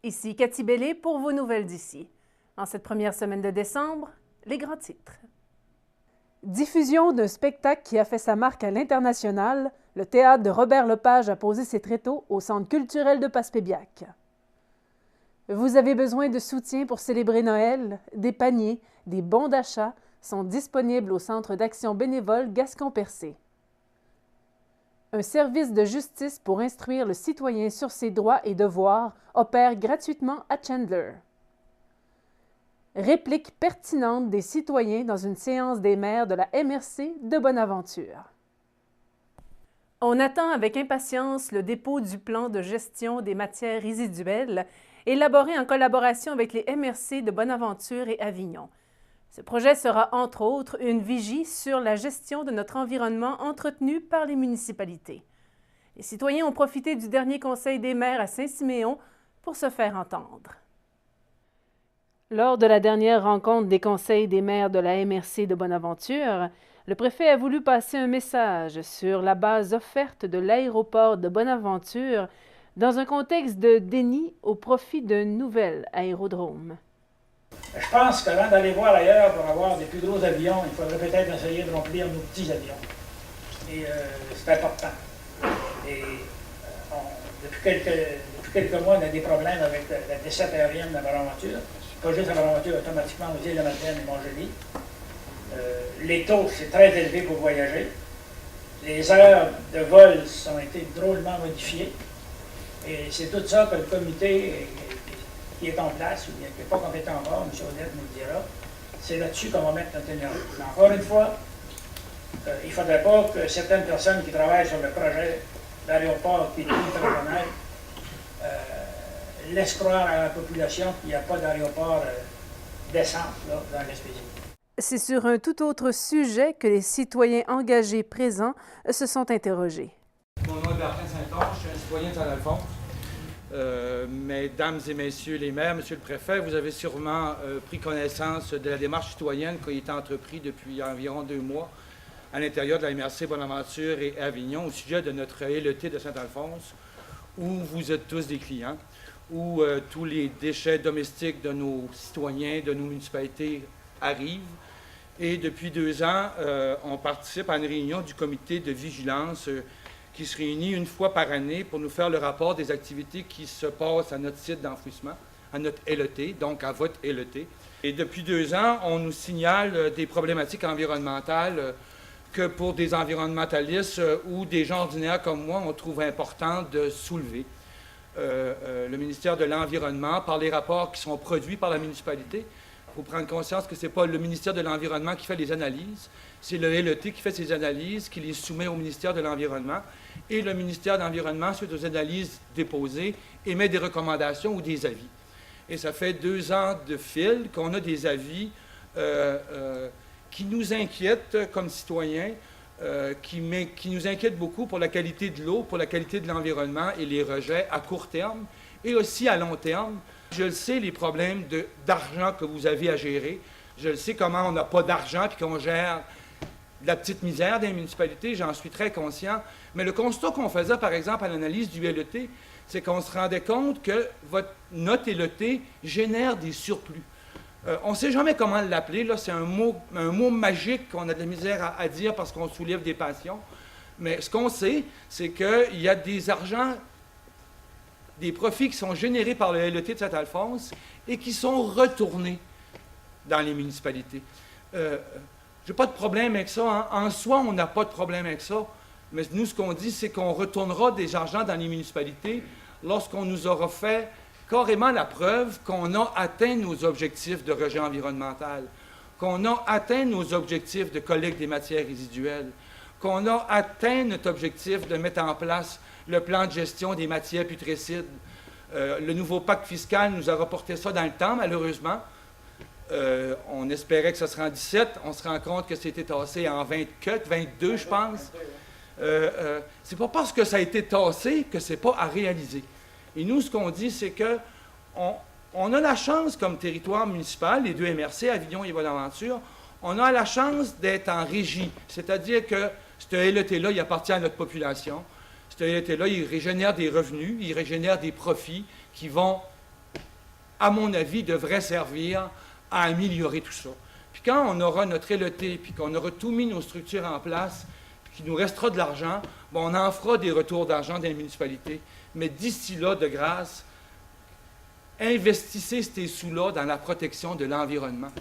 Ici Cathy Bellé pour vos nouvelles d'ici. En cette première semaine de décembre, les grands titres. Diffusion d'un spectacle qui a fait sa marque à l'international, le théâtre de Robert Lepage a posé ses tréteaux au Centre culturel de Passepébiac. Vous avez besoin de soutien pour célébrer Noël? Des paniers, des bons d'achat sont disponibles au Centre d'action bénévole Gascon-Percé. Un service de justice pour instruire le citoyen sur ses droits et devoirs opère gratuitement à Chandler. Réplique pertinente des citoyens dans une séance des maires de la MRC de Bonaventure. On attend avec impatience le dépôt du plan de gestion des matières résiduelles élaboré en collaboration avec les MRC de Bonaventure et Avignon. Ce projet sera, entre autres, une vigie sur la gestion de notre environnement entretenu par les municipalités. Les citoyens ont profité du dernier Conseil des maires à Saint-Siméon pour se faire entendre. Lors de la dernière rencontre des conseils des maires de la MRC de Bonaventure, le préfet a voulu passer un message sur la base offerte de l'aéroport de Bonaventure dans un contexte de déni au profit d'un nouvel aérodrome. Je pense qu'avant d'aller voir ailleurs pour avoir des plus gros avions, il faudrait peut-être essayer de remplir nos petits avions. Et c'est important. Et depuis quelques mois, on a des problèmes avec la desserte aérienne de Bonaventure. Pas juste à Bonaventure, automatiquement aux îles de Madeleine et Montjoly. Les taux, c'est très élevé pour voyager. Les heures de vol ont été drôlement modifiées. Et c'est tout ça que le comité qui est en place, ou bien qui n'est pas compétent encore, M. Odette nous le dira, c'est là-dessus qu'on va mettre notre énergie. Mais encore une fois, il ne faudrait pas que certaines personnes qui travaillent sur le projet d'aéroport qui est international laissent croire à la population qu'il n'y a pas d'aéroport décent là, dans l'Gaspésie. C'est sur un tout autre sujet que les citoyens engagés présents se sont interrogés. Mon nom est Bertrand Saint-Onge, je suis un citoyen de Saint-Alphonse. Mesdames et messieurs les maires, monsieur le préfet, vous avez sûrement pris connaissance de la démarche citoyenne qui a été entreprise depuis environ 2 mois à l'intérieur de la MRC Bonaventure et Avignon au sujet de notre LET de Saint-Alphonse, où vous êtes tous des clients, où tous les déchets domestiques de nos citoyens, de nos municipalités arrivent. Et depuis 2 ans, on participe à une réunion du comité de vigilance qui se réunit une fois par année pour nous faire le rapport des activités qui se passent à notre site d'enfouissement, à notre LET, donc à votre LET. Et depuis 2 ans, on nous signale des problématiques environnementales que pour des environnementalistes ou des gens ordinaires comme moi, on trouve important de soulever. Le ministère de l'Environnement, par les rapports qui sont produits par la municipalité, il faut prendre conscience que ce n'est pas le ministère de l'Environnement qui fait les analyses, c'est le LET qui fait ces analyses, qui les soumet au ministère de l'Environnement, et le ministère de l'Environnement, suite aux analyses déposées, émet des recommandations ou des avis. Et ça fait 2 ans de fil qu'on a des avis qui nous inquiètent comme citoyens, qui nous inquiètent beaucoup pour la qualité de l'eau, pour la qualité de l'environnement et les rejets à court terme et aussi à long terme. Je le sais, les problèmes d'argent que vous avez à gérer. Je le sais comment on n'a pas d'argent et qu'on gère de la petite misère des municipalités, j'en suis très conscient. Mais le constat qu'on faisait, par exemple, à l'analyse du LET, c'est qu'on se rendait compte que notre LET génère des surplus. On ne sait jamais comment l'appeler, là, c'est un mot magique qu'on a de la misère à dire parce qu'on soulève des passions. Mais ce qu'on sait, c'est qu'il y a des argents, des profits qui sont générés par le LET de Saint-Alphonse et qui sont retournés dans les municipalités. J'ai pas de problème avec ça. Hein. En soi, on n'a pas de problème avec ça. Mais nous, ce qu'on dit, c'est qu'on retournera des argents dans les municipalités lorsqu'on nous aura fait carrément la preuve qu'on a atteint nos objectifs de rejet environnemental, qu'on a atteint nos objectifs de collecte des matières résiduelles, qu'on a atteint notre objectif de mettre en place le plan de gestion des matières putrécides. Le nouveau pacte fiscal nous a reporté ça dans le temps, malheureusement. On espérait que ce serait en 17. On se rend compte que c'était tassé en 22, je pense. C'est pas parce que ça a été tassé que c'est pas à réaliser. Et nous, ce qu'on dit, c'est qu'on a la chance, comme territoire municipal, les 2 MRC, Avignon et Bonaventure, on a la chance d'être en régie. C'est-à-dire que ce LET-là, il appartient à notre population. Ce LET-là, il régénère des revenus, il régénère des profits qui vont à mon avis, devrait servir à améliorer tout ça. Puis quand on aura notre LET, puis qu'on aura tout mis nos structures en place, puis qu'il nous restera de l'argent, bon, on en fera des retours d'argent dans les municipalités. Mais d'ici là, de grâce, investissez ces sous-là dans la protection de l'environnement.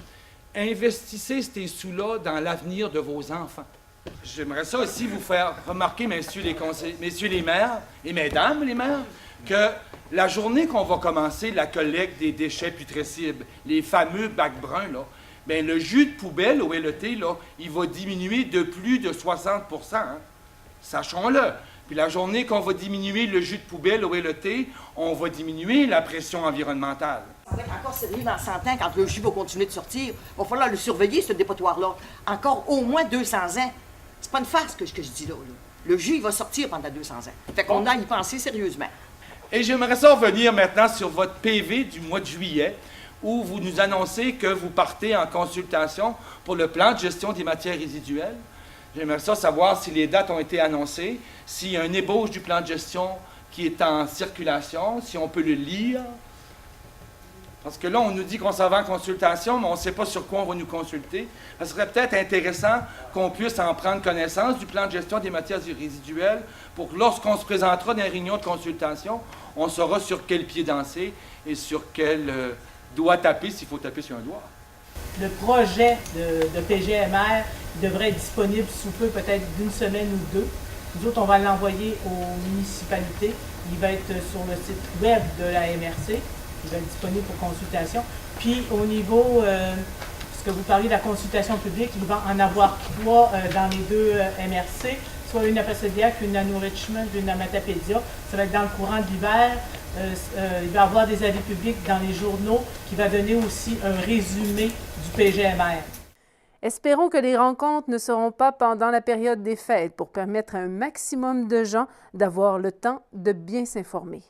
Investissez ces sous-là dans l'avenir de vos enfants. J'aimerais ça aussi vous faire remarquer, messieurs les maires et mesdames les maires, que la journée qu'on va commencer la collecte des déchets putrescibles, les fameux bacs bruns, là, bien, le jus de poubelle au LET, là, il va diminuer de plus de 60 %, hein? Sachons-le. Puis la journée qu'on va diminuer le jus de poubelle au LET, on va diminuer la pression environnementale. Encore sérieux dans 100 ans, quand le jus va continuer de sortir, il va falloir le surveiller, ce dépotoir-là. Encore au moins 200 ans. C'est pas une farce que je dis là. Le jus, il va sortir pendant 200 ans. Fait qu'on a à y penser sérieusement. Et j'aimerais ça revenir maintenant sur votre PV du mois de juillet, où vous nous annoncez que vous partez en consultation pour le plan de gestion des matières résiduelles. J'aimerais ça savoir si les dates ont été annoncées, s'il y a un ébauche du plan de gestion qui est en circulation, si on peut le lire. Parce que là, on nous dit qu'on s'en va en consultation, mais on ne sait pas sur quoi on va nous consulter. Ça serait peut-être intéressant qu'on puisse en prendre connaissance du plan de gestion des matières résiduelles pour que lorsqu'on se présentera dans les réunions de consultation, on saura sur quel pied danser et sur quel doigt taper s'il faut taper sur un doigt. Le projet de PGMR devrait être disponible sous peu, peut-être d'une semaine ou deux. Nous autres, on va l'envoyer aux municipalités. Il va être sur le site web de la MRC. Il va être disponible pour consultation. Puis au niveau, ce que vous parliez de la consultation publique, il va en avoir 3 dans les 2 MRC, soit une à Passediac, une à New Richmond, une à Matapédia. Ça va être dans le courant de l'hiver. Il va y avoir des avis publics dans les journaux qui va donner aussi un résumé du PGMR. Espérons que les rencontres ne seront pas pendant la période des fêtes pour permettre à un maximum de gens d'avoir le temps de bien s'informer.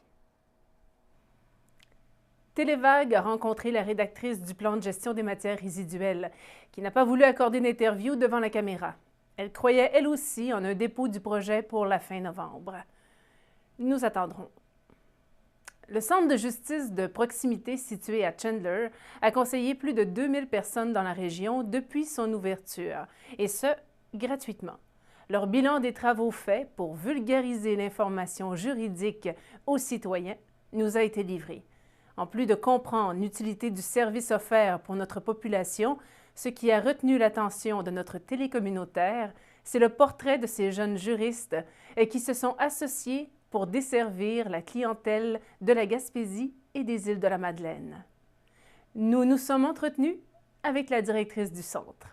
Télévague a rencontré la rédactrice du plan de gestion des matières résiduelles, qui n'a pas voulu accorder d'interview devant la caméra. Elle croyait, elle aussi, en un dépôt du projet pour la fin novembre. Nous attendrons. Le centre de justice de proximité situé à Chandler a conseillé plus de 2000 personnes dans la région depuis son ouverture, et ce, gratuitement. Leur bilan des travaux faits pour vulgariser l'information juridique aux citoyens nous a été livré. En plus de comprendre l'utilité du service offert pour notre population, ce qui a retenu l'attention de notre télécommunautaire, c'est le portrait de ces jeunes juristes qui se sont associés pour desservir la clientèle de la Gaspésie et des îles de la Madeleine. Nous nous sommes entretenus avec la directrice du centre.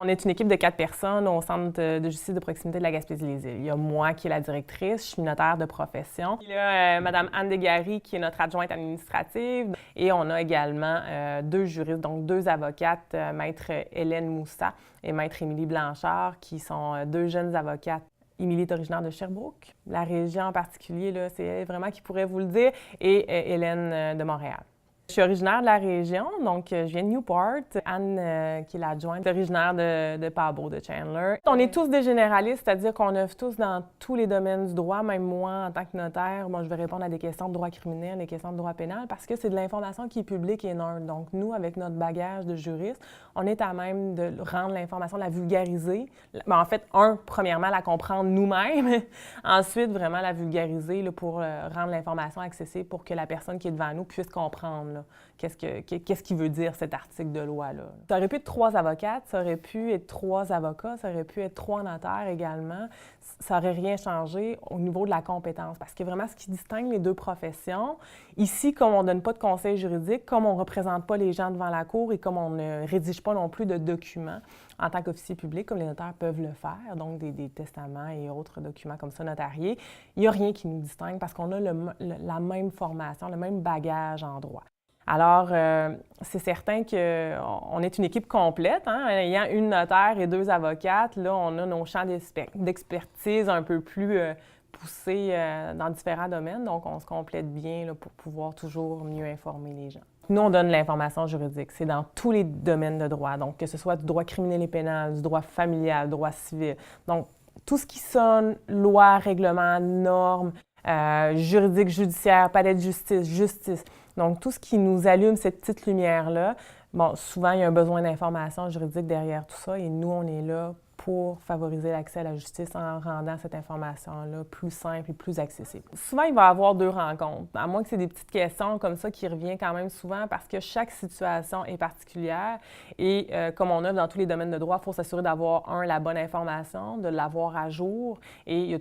On est une équipe de 4 personnes au centre de justice de proximité de la Gaspésie-les-Îles. Il y a moi qui est la directrice, je suis notaire de profession. Il y a Mme Anne Desgaris qui est notre adjointe administrative. Et on a également 2 juristes, donc 2 avocates, Maître Hélène Moussa et Maître Émilie Blanchard, qui sont 2 jeunes avocates. Émilie est originaire de Sherbrooke. La région en particulier, là, c'est elle vraiment qui pourrait vous le dire, et Hélène de Montréal. Je suis originaire de la région, donc je viens de Newport. Anne, qui est l'adjointe, est originaire de Pabot, de Chandler. On est tous des généralistes, c'est-à-dire qu'on œuvre tous dans tous les domaines du droit. Même moi, en tant que notaire, je vais répondre à des questions de droit criminel, des questions de droit pénal, parce que c'est de l'information qui est publique et neutre. Donc nous, avec notre bagage de juriste, on est à même de rendre l'information, la vulgariser. En fait, premièrement, la comprendre nous-mêmes. Ensuite, vraiment la vulgariser là, pour rendre l'information accessible pour que la personne qui est devant nous puisse comprendre. Qu'est-ce qu'il veut dire cet article de loi-là? Ça aurait pu être 3 avocates, ça aurait pu être 3 avocats, ça aurait pu être 3 notaires également. Ça n'aurait rien changé au niveau de la compétence. Parce que vraiment, ce qui distingue les 2 professions, ici, comme on ne donne pas de conseil juridique, comme on ne représente pas les gens devant la cour et comme on ne rédige pas non plus de documents en tant qu'officier public, comme les notaires peuvent le faire, donc des testaments et autres documents comme ça notariés, il n'y a rien qui nous distingue parce qu'on a la même formation, le même bagage en droit. Alors, c'est certain qu'on est une équipe complète, hein? Ayant une notaire et 2 avocates, là, on a nos champs d'expertise un peu plus poussés dans différents domaines, donc on se complète bien là, pour pouvoir toujours mieux informer les gens. Nous, on donne l'information juridique, c'est dans tous les domaines de droit, donc que ce soit du droit criminel et pénal, du droit familial, du droit civil, donc tout ce qui sonne loi, règlement, normes, juridique, judiciaire, palais de justice, justice. Donc, tout ce qui nous allume cette petite lumière-là, bon, souvent, il y a un besoin d'information juridique derrière tout ça et nous, on est là pour favoriser l'accès à la justice en rendant cette information-là plus simple et plus accessible. Souvent, il va y avoir 2 rencontres, à moins que c'est des petites questions comme ça qui reviennent quand même souvent parce que chaque situation est particulière et comme on a dans tous les domaines de droit, il faut s'assurer d'avoir, la bonne information, de l'avoir à jour et il y a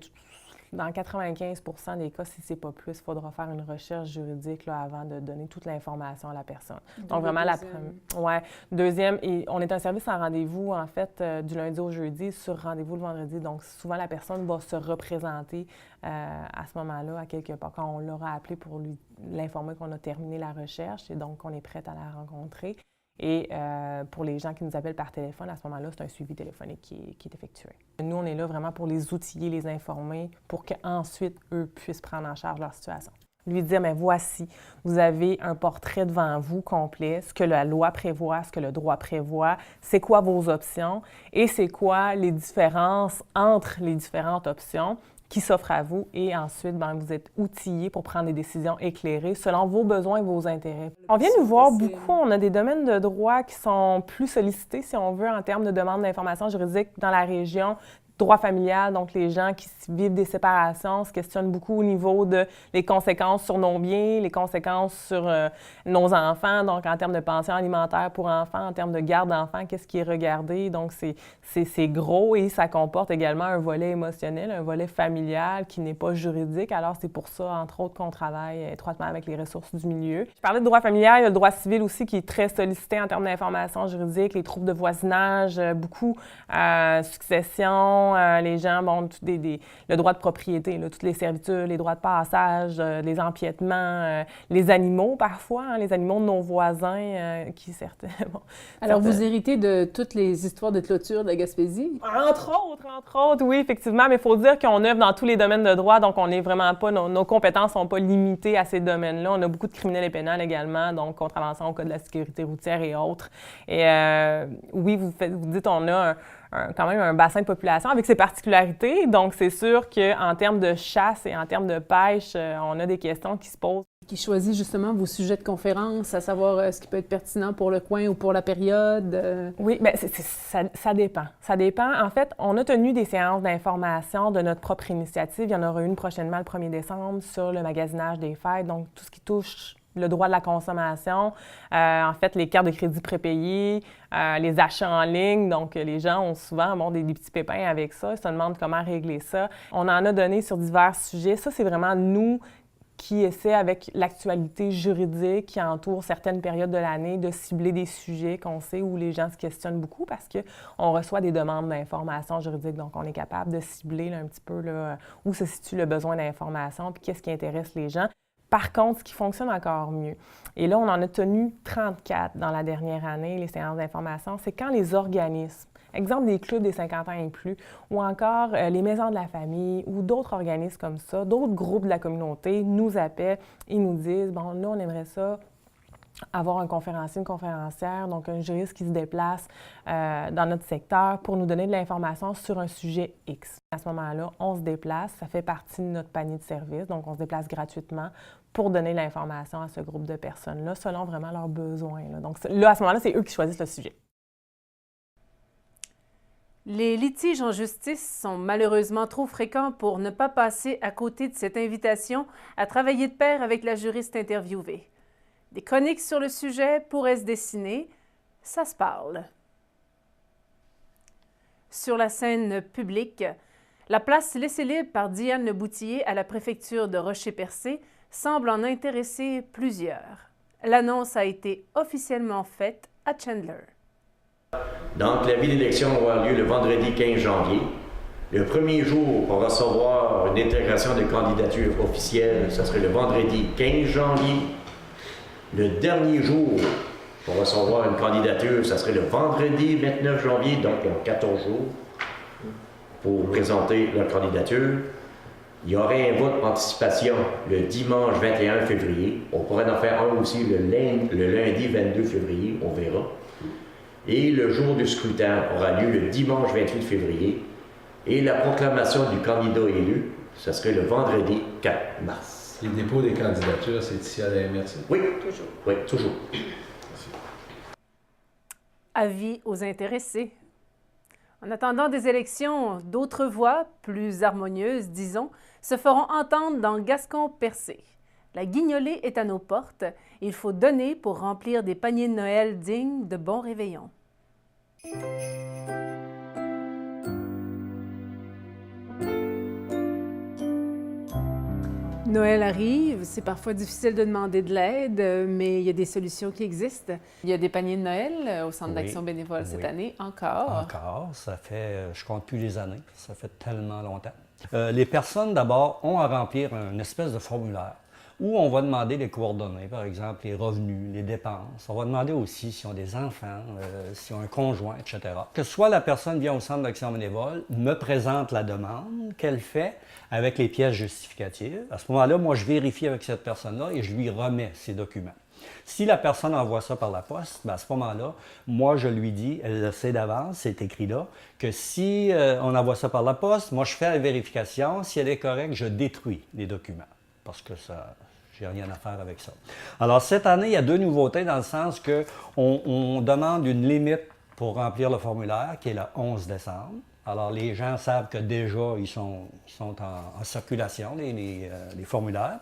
dans 95 % des cas, si ce n'est pas plus, il faudra faire une recherche juridique là, avant de donner toute l'information à la personne. Donc, vraiment, la première. Ouais. Deuxième, et on est un service en rendez-vous, en fait, du lundi au jeudi, sur rendez-vous le vendredi. Donc, souvent, la personne va se représenter à ce moment-là, à quelque part, quand on l'aura appelé pour l'informer qu'on a terminé la recherche et donc qu'on est prête à la rencontrer. Et pour les gens qui nous appellent par téléphone, à ce moment-là, c'est un suivi téléphonique qui est effectué. Nous, on est là vraiment pour les outiller, les informer, pour qu'ensuite, eux puissent prendre en charge leur situation. Lui dire, mais voici, vous avez un portrait devant vous complet, ce que la loi prévoit, ce que le droit prévoit, c'est quoi vos options et c'est quoi les différences entre les différentes options qui s'offrent à vous et ensuite, bien, vous êtes outillés pour prendre des décisions éclairées selon vos besoins et vos intérêts. On vient nous voir beaucoup, on a des domaines de droit qui sont plus sollicités, si on veut, en termes de demande d'informations juridiques dans la région. Droit familial, donc les gens qui vivent des séparations se questionnent beaucoup au niveau de les conséquences sur nos biens, les conséquences sur nos enfants, donc en termes de pension alimentaire pour enfants, en termes de garde d'enfants, qu'est-ce qui est regardé. Donc, c'est gros et ça comporte également un volet émotionnel, un volet familial qui n'est pas juridique. Alors, c'est pour ça, entre autres, qu'on travaille étroitement avec les ressources du milieu. Je parlais de droit familial, il y a le droit civil aussi qui est très sollicité en termes d'informations juridiques, les troubles de voisinage, beaucoup, succession, les gens, bon, le droit de propriété, là, toutes les servitudes, les droits de passage, les empiètements, les animaux parfois, les animaux de nos voisins qui certains... Bon, alors, vous héritez de toutes les histoires de clôture de la Gaspésie? Entre autres, oui, effectivement, mais il faut dire qu'on œuvre dans tous les domaines de droit, donc on n'est vraiment pas, nos compétences ne sont pas limitées à ces domaines-là. On a beaucoup de criminels et pénals également, donc contraventions au code de la sécurité routière et autres. Et oui, vous dites, on a quand même un bassin de population avec ses particularités. Donc, c'est sûr qu'en termes de chasse et en termes de pêche, on a des questions qui se posent. Qui choisit justement vos sujets de conférence, à savoir ce qui peut être pertinent pour le coin ou pour la période? Oui, bien, ça dépend. Ça dépend. En fait, on a tenu des séances d'information de notre propre initiative. Il y en aura une prochainement le 1er décembre sur le magasinage des fêtes, donc tout ce qui touche le droit de la consommation, en fait, les cartes de crédit prépayées, les achats en ligne. Donc, les gens ont souvent des petits pépins avec ça. Ils se demandent comment régler ça. On en a donné sur divers sujets. Ça, c'est vraiment nous qui essaient, avec l'actualité juridique qui entoure certaines périodes de l'année, de cibler des sujets qu'on sait où les gens se questionnent beaucoup parce qu'on reçoit des demandes d'informations juridiques. Donc, on est capable de cibler là, un petit peu là, où se situe le besoin d'information puis qu'est-ce qui intéresse les gens. Par contre, ce qui fonctionne encore mieux, et là, on en a tenu 34 dans la dernière année, les séances d'information, c'est quand les organismes, exemple des clubs des 50 ans et plus, ou encore les maisons de la famille, ou d'autres organismes comme ça, d'autres groupes de la communauté nous appellent et nous disent, bon, là, on aimerait ça avoir un conférencier, une conférencière, donc un juriste qui se déplace dans notre secteur pour nous donner de l'information sur un sujet X. À ce moment-là, on se déplace, ça fait partie de notre panier de services, donc on se déplace gratuitement pour donner l'information à ce groupe de personnes-là selon vraiment leurs besoins. Là. Donc là, à ce moment-là, c'est eux qui choisissent le sujet. Les litiges en justice sont malheureusement trop fréquents pour ne pas passer à côté de cette invitation à travailler de pair avec la juriste interviewée. Des chroniques sur le sujet pourraient se dessiner. Ça se parle. Sur la scène publique, la place laissée libre par Diane Leboutillier à la préfecture de Rocher-Percé semble en intéresser plusieurs. L'annonce a été officiellement faite à Chandler. Donc, la ville d'élection va avoir lieu le vendredi 15 janvier. Le premier jour pour recevoir une intégration de candidature officielle, ce serait le vendredi 15 janvier. Le dernier jour pour recevoir une candidature, ce serait le vendredi 29 janvier, donc en 14 jours, pour présenter leur candidature. Il y aurait un vote d'anticipation le dimanche 21 février. On pourrait en faire un aussi le lundi 22 février, on verra. Et le jour du scrutin aura lieu le dimanche 28 février. Et la proclamation du candidat élu, ce serait le vendredi 4 mars. Les dépôts des candidatures, c'est ici à la MRC? Oui, toujours. Oui, toujours. Avis aux intéressés. En attendant des élections, d'autres voix, plus harmonieuses, disons, se feront entendre dans Gascon-Percé. La guignolée est à nos portes. Il faut donner pour remplir des paniers de Noël dignes de bons réveillons. Noël arrive, c'est parfois difficile de demander de l'aide, mais il y a des solutions qui existent. Il y a des paniers de Noël au Centre d'action bénévole cette année, encore. Encore, ça fait, je compte plus les années, ça fait tellement longtemps. Les personnes, d'abord, ont à remplir une espèce de formulaire où on va demander les coordonnées, par exemple les revenus, les dépenses. On va demander aussi s'ils ont des enfants, s'ils ont un conjoint, etc. Que soit la personne vient au Centre d'action bénévole, me présente la demande qu'elle fait avec les pièces justificatives. À ce moment-là, moi, je vérifie avec cette personne-là et je lui remets ses documents. Si la personne envoie ça par la poste, bien à ce moment-là, moi, je lui dis, elle le sait d'avance, c'est écrit là, que si on envoie ça par la poste, moi, je fais la vérification. Si elle est correcte, je détruis les documents parce que ça, j'ai rien à faire avec ça. Alors, cette année, il y a 2 nouveautés dans le sens qu'on demande une limite pour remplir le formulaire, qui est le 11 décembre. Alors, les gens savent que déjà, ils sont en circulation, les formulaires.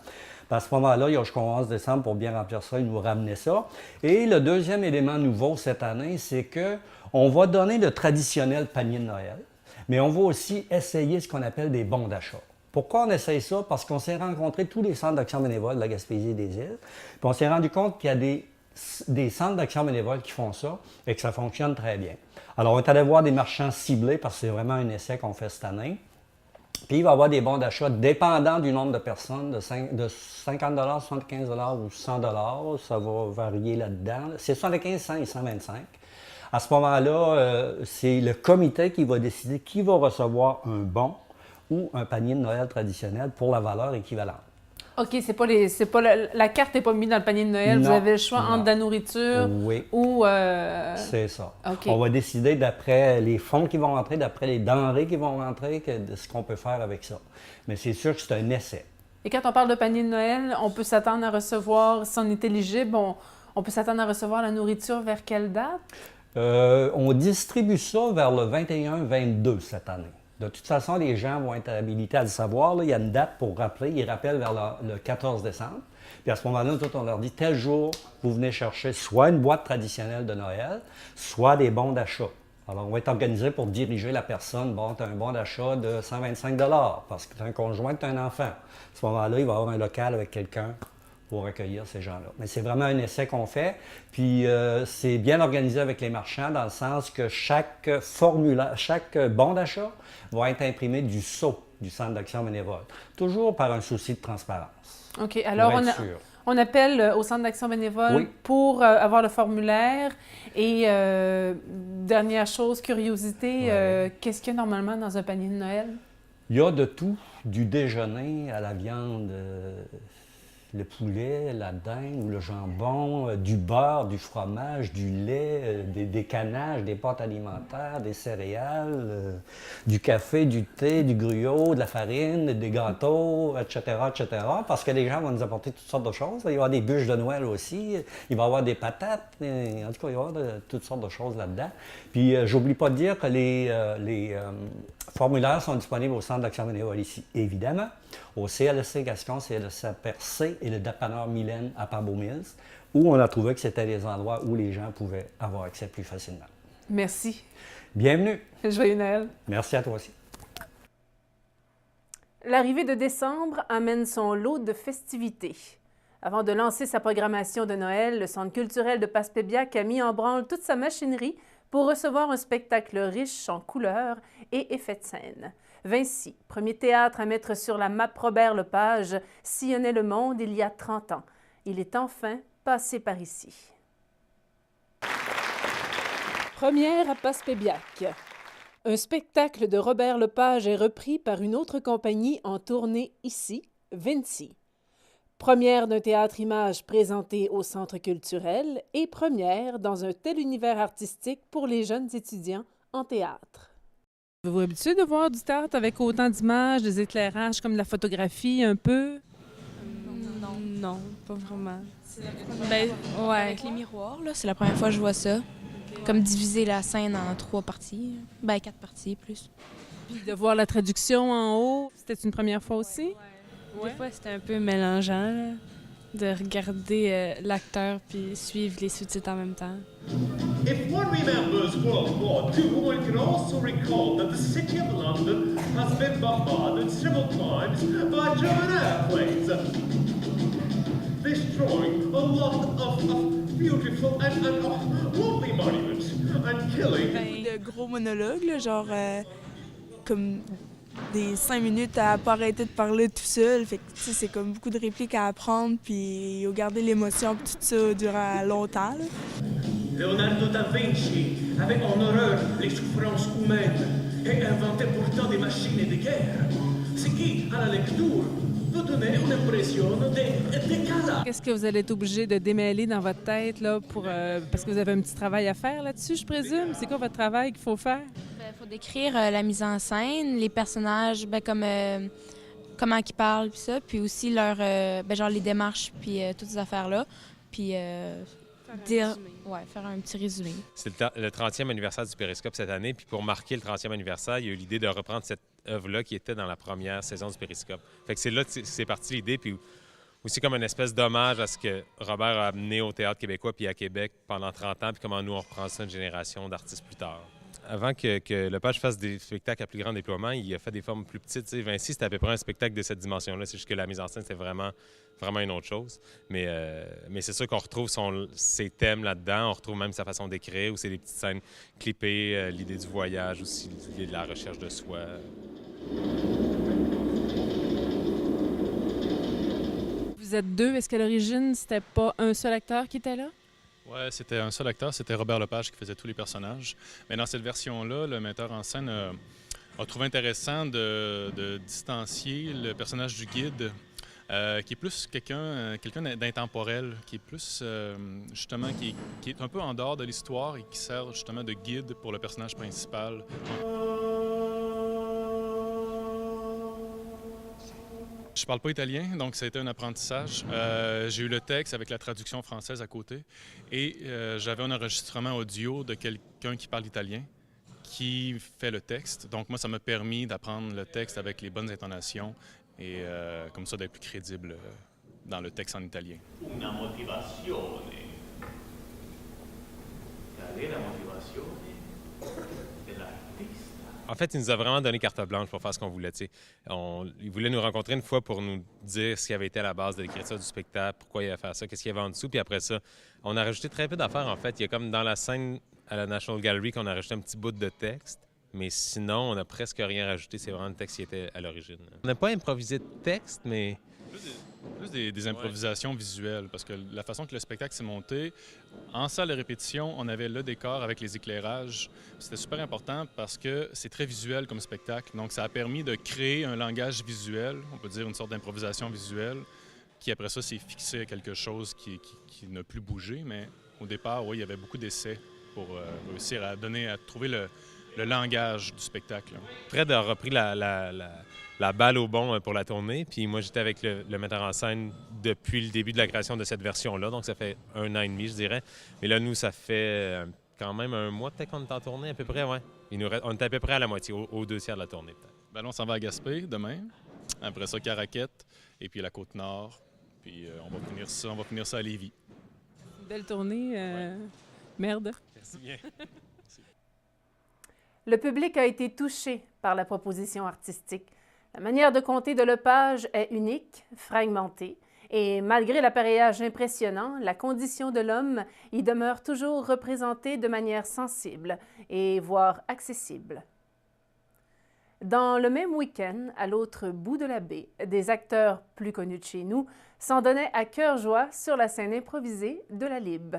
À ce moment-là, il y a jusqu'au 11 décembre pour bien remplir ça et nous ramener ça. Et le deuxième élément nouveau cette année, c'est qu'on va donner le traditionnel panier de Noël, mais on va aussi essayer ce qu'on appelle des bons d'achat. Pourquoi on essaye ça? Parce qu'on s'est rencontré tous les centres d'action bénévole de la Gaspésie et des îles, puis on s'est rendu compte qu'il y a des centres d'action bénévole qui font ça et que ça fonctionne très bien. Alors, on est allé voir des marchands ciblés parce que c'est vraiment un essai qu'on fait cette année. Puis, il va y avoir des bons d'achat dépendant du nombre de personnes, de 50 75 ou 100 ça va varier là-dedans. C'est 75, 100 et 125. À ce moment-là, c'est le comité qui va décider qui va recevoir un bon ou un panier de Noël traditionnel pour la valeur équivalente. OK, la carte n'est pas mise dans le panier de Noël. Non, vous avez le choix entre de la nourriture ou... C'est ça. OK. On va décider d'après les fonds qui vont rentrer, d'après les denrées qui vont rentrer, de ce qu'on peut faire avec ça. Mais c'est sûr que c'est un essai. Et quand on parle de panier de Noël, on peut s'attendre à recevoir, si on est éligible, on peut s'attendre à recevoir la nourriture vers quelle date? On distribue ça vers le 21-22 cette année. De toute façon, les gens vont être habilités à le savoir. Là, il y a une date pour rappeler. Ils rappellent vers le 14 décembre. Puis à ce moment-là, on leur dit, tel jour, vous venez chercher soit une boîte traditionnelle de Noël, soit des bons d'achat. Alors, on va être organisé pour diriger la personne. Bon, tu as un bon d'achat de 125 parce que tu as un conjoint, tu as un enfant. À ce moment-là, il va y avoir un local avec quelqu'un pour accueillir ces gens-là. Mais c'est vraiment un essai qu'on fait. Puis c'est bien organisé avec les marchands dans le sens que chaque formulaire, chaque bon d'achat va être imprimé du sceau du Centre d'action bénévole. Toujours par un souci de transparence. OK. Alors, on appelle au Centre d'action bénévole pour avoir le formulaire. Et dernière chose, curiosité, qu'est-ce qu'il y a normalement dans un panier de Noël? Il y a de tout, du déjeuner à la viande, le poulet, la dinde ou le jambon, du beurre, du fromage, du lait, des canages, des pâtes alimentaires, des céréales, du café, du thé, du gruau, de la farine, des gâteaux, etc., etc. Parce que les gens vont nous apporter toutes sortes de choses. Il va y avoir des bûches de Noël aussi, il va y avoir des patates, en tout cas, il va y avoir toutes sortes de choses là-dedans. Puis, j'oublie pas de dire que les formulaires sont disponibles au Centre d'action bénévole ici, évidemment, au CLSC Gascon, CLSC Percé et le dépanneur Mylène à Pabot-Mills, où on a trouvé que c'était les endroits où les gens pouvaient avoir accès plus facilement. Merci. Bienvenue. Joyeux Noël. Merci à toi aussi. L'arrivée de décembre amène son lot de festivités. Avant de lancer sa programmation de Noël, le Centre culturel de Passepébiac a mis en branle toute sa machinerie pour recevoir un spectacle riche en couleurs et effets de scène. Vinci, premier théâtre à mettre sur la map Robert-Lepage, sillonnait le monde il y a 30 ans. Il est enfin passé par ici. Première à Passepébiac. Un spectacle de Robert Lepage est repris par une autre compagnie en tournée ici, Vinci. Première d'un théâtre-image présenté au Centre culturel et première dans un tel univers artistique pour les jeunes étudiants en théâtre. Vous vous habituez de voir du théâtre avec autant d'images, des éclairages, comme de la photographie un peu? Non, pas vraiment. Ben, ouais. Avec les miroirs, là, c'est la première fois que je vois ça. Comme diviser la scène en 3 parties. Ben, 4 parties plus. Puis de voir la traduction en haut, c'était une première fois aussi? Des fois, c'était un peu mélangeant, là, de regarder l'acteur puis suivre les sous-titres en même temps. If one remembers World War II, one can also recall that the city of London has been bombarded several times by German airplanes, destroying a lot of beautiful and lovely monuments and killing. De gros monologues, là, genre comme des 5 minutes à pas arrêter de parler tout seul. Fait que, tu sais, c'est comme beaucoup de répliques à apprendre, puis il faut garder l'émotion puis tout ça durant longtemps, là. Leonardo da Vinci avait en horreur les souffrances humaines et inventait pourtant des machines et des guerres. Ce qui, à la lecture, peut donner une impression de décalage. Qu'est-ce que vous allez être obligé de démêler dans votre tête, là, parce que vous avez un petit travail à faire là-dessus, je présume? C'est quoi votre travail qu'il faut faire? Il faut décrire la mise en scène, les personnages, comme comment ils parlent, puis ça, puis aussi leur, genre les démarches, puis toutes ces affaires-là, puis faire un petit résumé. C'est le 30e anniversaire du Périscope cette année, puis pour marquer le 30e anniversaire, il y a eu l'idée de reprendre cette œuvre-là qui était dans la première saison du Périscope. Fait que c'est là que c'est parti l'idée, puis aussi comme une espèce d'hommage à ce que Robert a amené au théâtre québécois puis à Québec pendant 30 ans, puis comment nous on reprend ça une génération d'artistes plus tard. Avant que Lepage fasse des spectacles à plus grand déploiement, il a fait des formes plus petites. T'sais, Vinci, c'était à peu près un spectacle de cette dimension-là. C'est juste que la mise en scène, c'était vraiment une autre chose. Mais c'est sûr qu'on retrouve ses thèmes là-dedans. On retrouve même sa façon d'écrire, où c'est des petites scènes clippées, l'idée du voyage aussi, l'idée de la recherche de soi. Vous êtes 2. Est-ce qu'à l'origine, c'était pas un seul acteur qui était là? Oui, c'était un seul acteur, c'était Robert Lepage qui faisait tous les personnages. Mais dans cette version-là, le metteur en scène a trouvé intéressant de distancier le personnage du guide, qui est plus quelqu'un d'intemporel, qui est plus justement, qui est un peu en dehors de l'histoire et qui sert justement de guide pour le personnage principal. Je parle pas italien, donc ça a été un apprentissage. J'ai eu le texte avec la traduction française à côté et j'avais un enregistrement audio de quelqu'un qui parle italien qui fait le texte. Donc moi, ça m'a permis d'apprendre le texte avec les bonnes intonations et comme ça d'être plus crédible dans le texte en italien. Una motivazione. Quelle est la motivazione dell'artista? En fait, il nous a vraiment donné carte blanche pour faire ce qu'on voulait. Il voulait nous rencontrer une fois pour nous dire ce qui avait été à la base de l'écriture du spectacle, pourquoi il avait fait ça, qu'est-ce qu'il y avait en dessous. Puis après ça, on a rajouté très peu d'affaires, en fait. Il y a comme dans la scène à la National Gallery qu'on a rajouté un petit bout de texte. Mais sinon, on n'a presque rien rajouté. C'est vraiment le texte qui était à l'origine. On n'a pas improvisé de texte, mais... Plus des improvisations visuelles, parce que la façon que le spectacle s'est monté, en salle de répétition, on avait le décor avec les éclairages. C'était super important parce que c'est très visuel comme spectacle. Donc, ça a permis de créer un langage visuel, on peut dire une sorte d'improvisation visuelle, qui après ça s'est fixé à quelque chose qui n'a plus bougé. Mais au départ, oui, il y avait beaucoup d'essais pour réussir à trouver le langage du spectacle. Fred a repris la balle au bon pour la tournée, puis moi j'étais avec le metteur en scène depuis le début de la création de cette version-là, donc ça fait 1 an et demi, je dirais. Mais là, nous, ça fait quand même 1 mois peut-être qu'on est en tournée, à peu près, ouais. On est à peu près à la moitié, aux 2 tiers de la tournée, peut-être. Ben, on s'en va à Gaspé demain, après ça Caraquette, et puis la Côte-Nord, puis on va finir ça à Lévis. Belle tournée, merde. Merci bien. Le public a été touché par la proposition artistique. La manière de conter de Lepage est unique, fragmentée, et malgré l'appareillage impressionnant, la condition de l'homme y demeure toujours représentée de manière sensible et voire accessible. Dans le même week-end, à l'autre bout de la baie, des acteurs plus connus de chez nous s'en donnaient à cœur joie sur la scène improvisée de la Lib.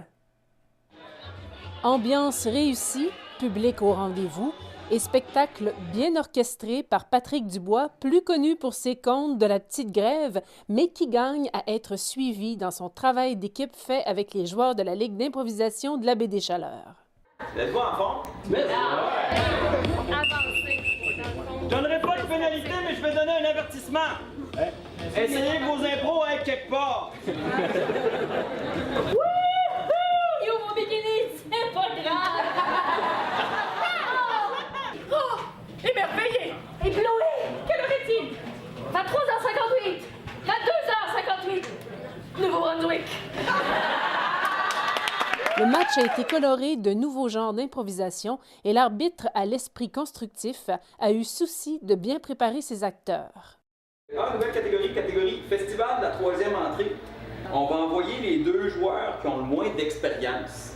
Ambiance réussie, public au rendez-vous et spectacle bien orchestré par Patrick Dubois, plus connu pour ses contes de la Petite Grève, mais qui gagne à être suivi dans son travail d'équipe fait avec les joueurs de la Ligue d'improvisation de la Baie des Chaleurs. Êtes-vous en forme? Avancez. Je donnerai pas de pénalité, mais je vais donner un avertissement. Essayez que vos impros aillent quelque part. Yo, mon bikini, c'est pas grave. Oh, émerveillé. Ébloui. Quelle heure est-il? 23h58. 22h58. Nouveau-Brunswick. Le match a été coloré de nouveaux genres d'improvisation et l'arbitre, à l'esprit constructif, a eu souci de bien préparer ses acteurs. Nouvelle catégorie festival de la troisième entrée. On va envoyer les 2 joueurs qui ont le moins d'expérience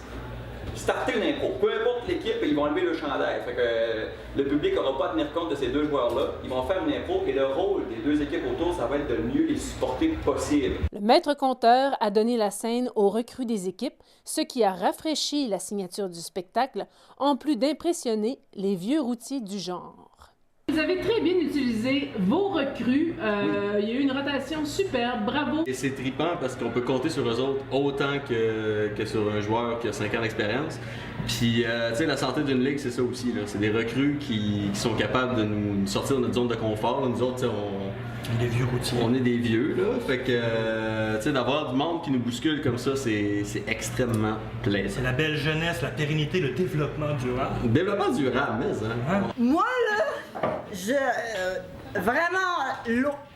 starter une impro. Peu importe l'équipe, ils vont lever le chandail. Fait que le public n'aura pas à tenir compte de ces 2 joueurs-là. Ils vont faire une impro et le rôle des 2 équipes autour, ça va être de mieux les supporter possible. Le maître conteur a donné la scène aux recrues des équipes, ce qui a rafraîchi la signature du spectacle, en plus d'impressionner les vieux routiers du genre. Vous avez très bien utilisé vos recrues. Il y a eu une rotation superbe. Bravo! Et c'est trippant parce qu'on peut compter sur eux autres autant que sur un joueur qui a 5 ans d'expérience. Puis, tu sais, la santé d'une ligue, c'est ça aussi. C'est des recrues qui sont capables de nous sortir de notre zone de confort. Là. Nous autres, on est des vieux routiers. On est des vieux, là. Fait que, tu sais, d'avoir du monde qui nous bouscule comme ça, c'est extrêmement plaisant. C'est la belle jeunesse, la pérennité, le développement durable. Le développement durable, mais hein. Moi, là, vraiment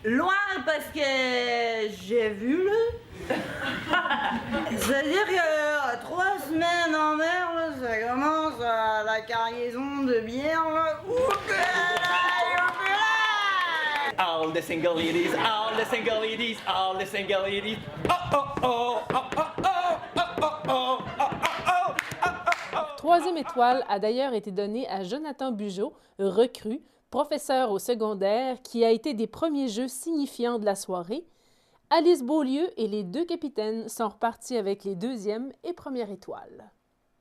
loin parce que j'ai vu, là. C'est-à-dire que 3 semaines en mer, là, ça commence à la cargaison de bière, là. All the single ladies, all the single ladies, all the single ladies. Oh, oh, oh, oh, oh, oh, oh, oh, oh, oh, oh. Troisième étoile a d'ailleurs été donnée à Jonathan Bugeaud, recrue, professeur au secondaire, qui a été des premiers jeux signifiants de la soirée. Alice Beaulieu et les 2 capitaines sont repartis avec les 2e et 1re étoiles.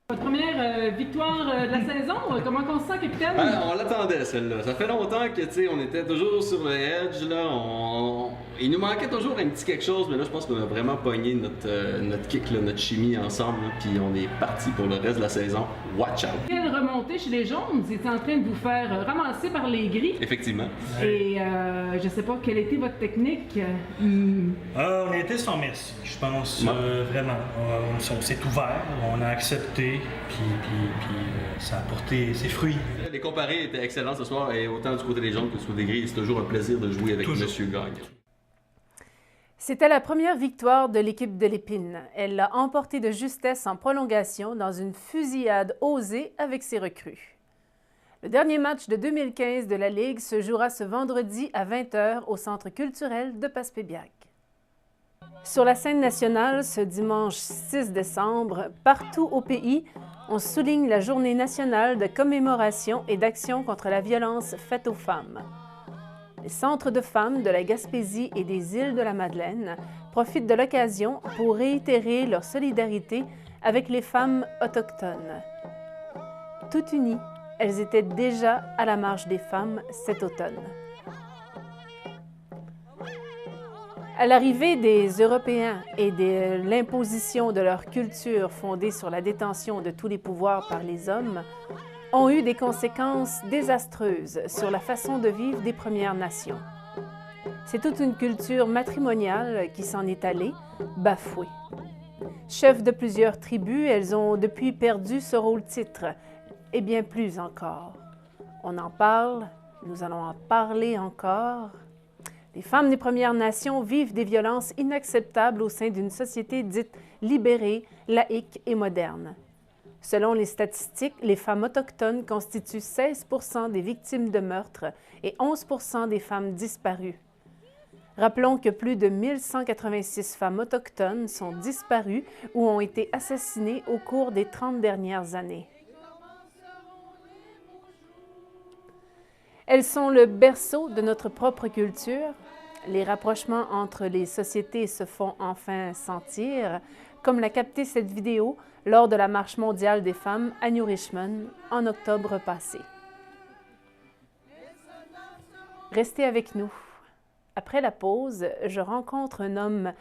Votre première victoire de la saison, comment on se sent, capitaine? On l'attendait, celle-là. Ça fait longtemps que, tu sais, on était toujours sur le edge, là. Il nous manquait toujours un petit quelque chose, mais là, je pense qu'on a vraiment pogné notre kick, là, notre chimie ensemble, là, puis on est parti pour le reste de la saison. Watch out! Quelle remontée chez les jaunes? Vous étiez en train de vous faire ramasser par les gris. Effectivement. Et je sais pas, quelle était votre technique? On était sans merci, je pense, vraiment. On s'est ouvert, on a accepté. Puis ça a porté ses fruits. Les comparés étaient excellents ce soir, et autant du côté des jaunes que du côté des gris. C'est toujours un plaisir de jouer avec Monsieur Gagne. C'était la première victoire de l'équipe de l'Épine. Elle l'a emportée de justesse en prolongation dans une fusillade osée avec ses recrues. Le dernier match de 2015 de la Ligue se jouera ce vendredi à 20h au Centre culturel de Passepébiac. Sur la scène nationale, ce dimanche 6 décembre, partout au pays, on souligne la Journée nationale de commémoration et d'action contre la violence faite aux femmes. Les centres de femmes de la Gaspésie et des îles de la Madeleine profitent de l'occasion pour réitérer leur solidarité avec les femmes autochtones. Toutes unies, elles étaient déjà à la Marche des femmes cet automne. À l'arrivée des Européens et de l'imposition de leur culture fondée sur la détention de tous les pouvoirs par les hommes, ont eu des conséquences désastreuses sur la façon de vivre des Premières Nations. C'est toute une culture matrimoniale qui s'en est allée, bafouée. Chefs de plusieurs tribus, elles ont depuis perdu ce rôle-titre, et bien plus encore. On en parle, nous allons en parler encore. Les femmes des Premières Nations vivent des violences inacceptables au sein d'une société dite libérée, laïque et moderne. Selon les statistiques, les femmes autochtones constituent 16 % des victimes de meurtres et 11 % des femmes disparues. Rappelons que plus de 1186 femmes autochtones sont disparues ou ont été assassinées au cours des 30 dernières années. Elles sont le berceau de notre propre culture. Les rapprochements entre les sociétés se font enfin sentir, comme l'a capté cette vidéo lors de la Marche mondiale des femmes à New Richmond en octobre passé. Restez avec nous. Après la pause, je rencontre un homme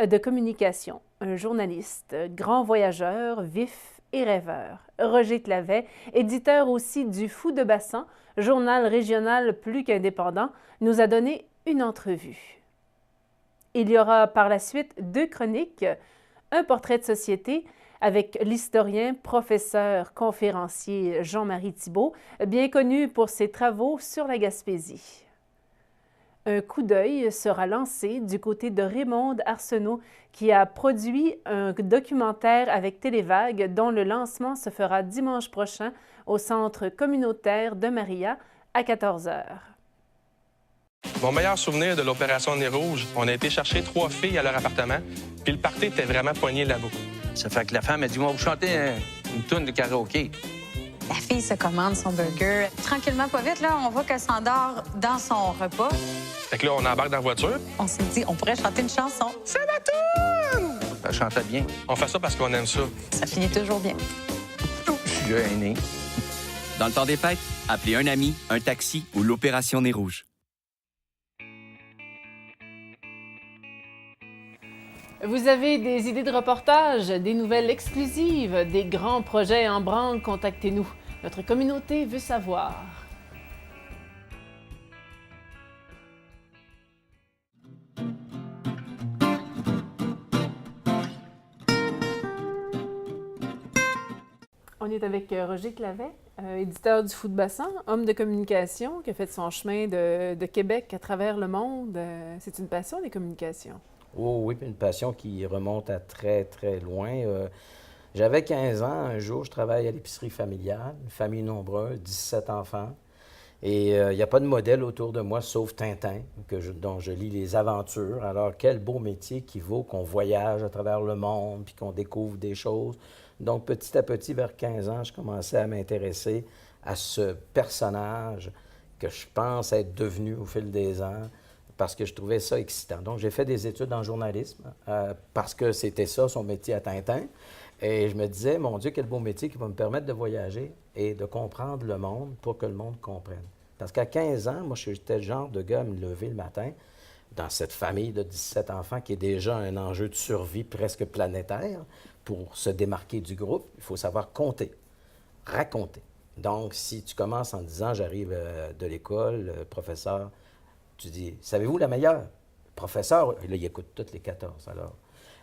de communication, un journaliste, grand voyageur, vif et rêveur. Roger Clavet, éditeur aussi du Fou de Bassan, journal régional plus qu'indépendant, nous a donné une entrevue. Il y aura par la suite 2 chroniques, un portrait de société avec l'historien, professeur, conférencier Jean-Marie Thibault, bien connu pour ses travaux sur la Gaspésie. Un coup d'œil sera lancé du côté de Raymond Arsenault, qui a produit un documentaire avec Télévague dont le lancement se fera dimanche prochain au centre communautaire de Maria à 14h. Mon meilleur souvenir de l'opération Nez Rouge, on a été chercher 3 filles à leur appartement, puis le party était vraiment poigné là-bas. Ça fait que la femme a dit, moi, vous chantez une toune de karaoké. La fille se commande son burger. Tranquillement, pas vite, là, on voit qu'elle s'endort dans son repas. Fait que là, on embarque dans la voiture. On s'est dit, on pourrait chanter une chanson. C'est ma toune! Elle chantait bien. On fait ça parce qu'on aime ça. Ça finit toujours bien. Je suis gêné. Dans le temps des fêtes, appelez un ami, un taxi ou l'opération Nez Rouge. Vous avez des idées de reportage, des nouvelles exclusives, des grands projets en branle, contactez-nous. Notre communauté veut savoir. On est avec Roger Clavet, éditeur du Fou de Bassan, homme de communication qui a fait son chemin de Québec à travers le monde. C'est une passion, les communications? Oh oui, une passion qui remonte à très, très loin. J'avais 15 ans, un jour, je travaille à l'épicerie familiale, une famille nombreuse, 17 enfants. Et il n'y a pas de modèle autour de moi, sauf Tintin, dont je lis les aventures. Alors, quel beau métier qui vaut qu'on voyage à travers le monde, puis qu'on découvre des choses. Donc, petit à petit, vers 15 ans, je commençais à m'intéresser à ce personnage que je pense être devenu au fil des ans, parce que je trouvais ça excitant. Donc, j'ai fait des études en journalisme, parce que c'était ça, son métier à Tintin. Et je me disais, mon Dieu, quel beau métier qui va me permettre de voyager et de comprendre le monde pour que le monde comprenne. Parce qu'à 15 ans, moi, j'étais le genre de gars à me lever le matin dans cette famille de 17 enfants qui est déjà un enjeu de survie presque planétaire. Pour se démarquer du groupe, il faut savoir compter, raconter. Donc, si tu commences en disant, j'arrive de l'école, professeur, tu dis, savez-vous la meilleure? Professeur, là, il écoute toutes les 14, alors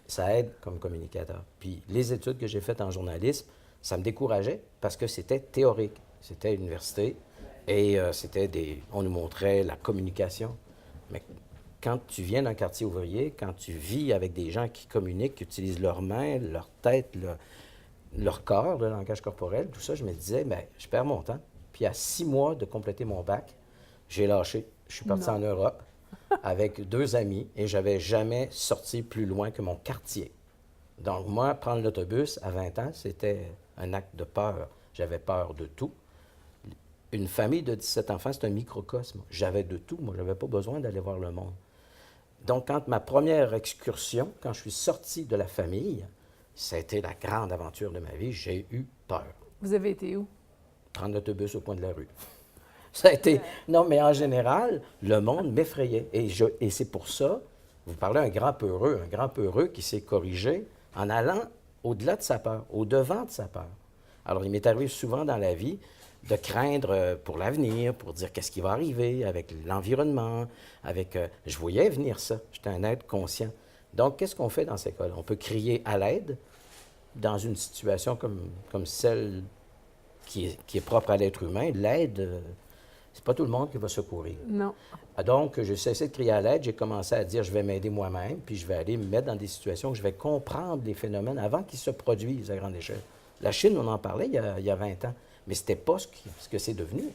ça aide comme communicateur. Puis les études que j'ai faites en journalisme, ça me décourageait parce que c'était théorique. C'était à l'université et on nous montrait la communication. Mais quand tu viens d'un quartier ouvrier, quand tu vis avec des gens qui communiquent, qui utilisent leurs mains, leur tête, leur corps, le langage corporel, tout ça, je me disais, bien, je perds mon temps. Puis à 6 mois de compléter mon bac, j'ai lâché. Je suis parti en Europe avec 2 amis et je n'avais jamais sorti plus loin que mon quartier. Donc moi, prendre l'autobus à 20 ans, c'était un acte de peur. J'avais peur de tout. Une famille de 17 enfants, c'est un microcosme. J'avais de tout. Moi, je n'avais pas besoin d'aller voir le monde. Donc, quand ma première excursion, quand je suis sorti de la famille, ça a été la grande aventure de ma vie. J'ai eu peur. Vous avez été où? Prendre l'autobus au coin de la rue. Ça a été... Non, mais en général, le monde m'effrayait. Et c'est pour ça, vous parlez d'un grand peureux qui s'est corrigé en allant au-delà de sa peur, au-devant de sa peur. Alors, il m'est arrivé souvent dans la vie de craindre pour l'avenir, pour dire qu'est-ce qui va arriver avec l'environnement, je voyais venir ça. J'étais un être conscient. Donc, qu'est-ce qu'on fait dans ces cas-là? On peut crier à l'aide dans une situation comme celle qui est propre à l'être humain. L'aide, c'est pas tout le monde qui va secourir. Non. Donc, j'ai cessé de crier à l'aide. J'ai commencé à dire, je vais m'aider moi-même, puis je vais aller me mettre dans des situations où je vais comprendre les phénomènes avant qu'ils se produisent à grande échelle. La Chine, on en parlait il y a 20 ans. Mais ce n'était pas ce que c'est devenu.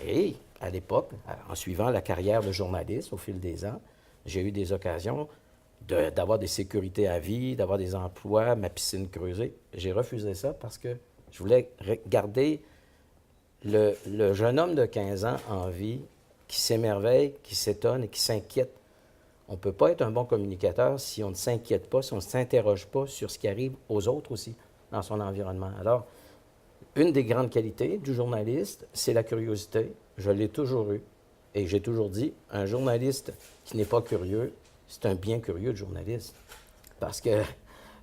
Et à l'époque, en suivant la carrière de journaliste au fil des ans, j'ai eu des occasions d'avoir des sécurités à vie, d'avoir des emplois, ma piscine creusée. J'ai refusé ça parce que je voulais garder le jeune homme de 15 ans en vie qui s'émerveille, qui s'étonne et qui s'inquiète. On ne peut pas être un bon communicateur si on ne s'inquiète pas, si on ne s'interroge pas sur ce qui arrive aux autres aussi dans son environnement. Alors, une des grandes qualités du journaliste, c'est la curiosité. Je l'ai toujours eue. Et j'ai toujours dit, un journaliste qui n'est pas curieux, c'est un bien curieux de journaliste. Parce que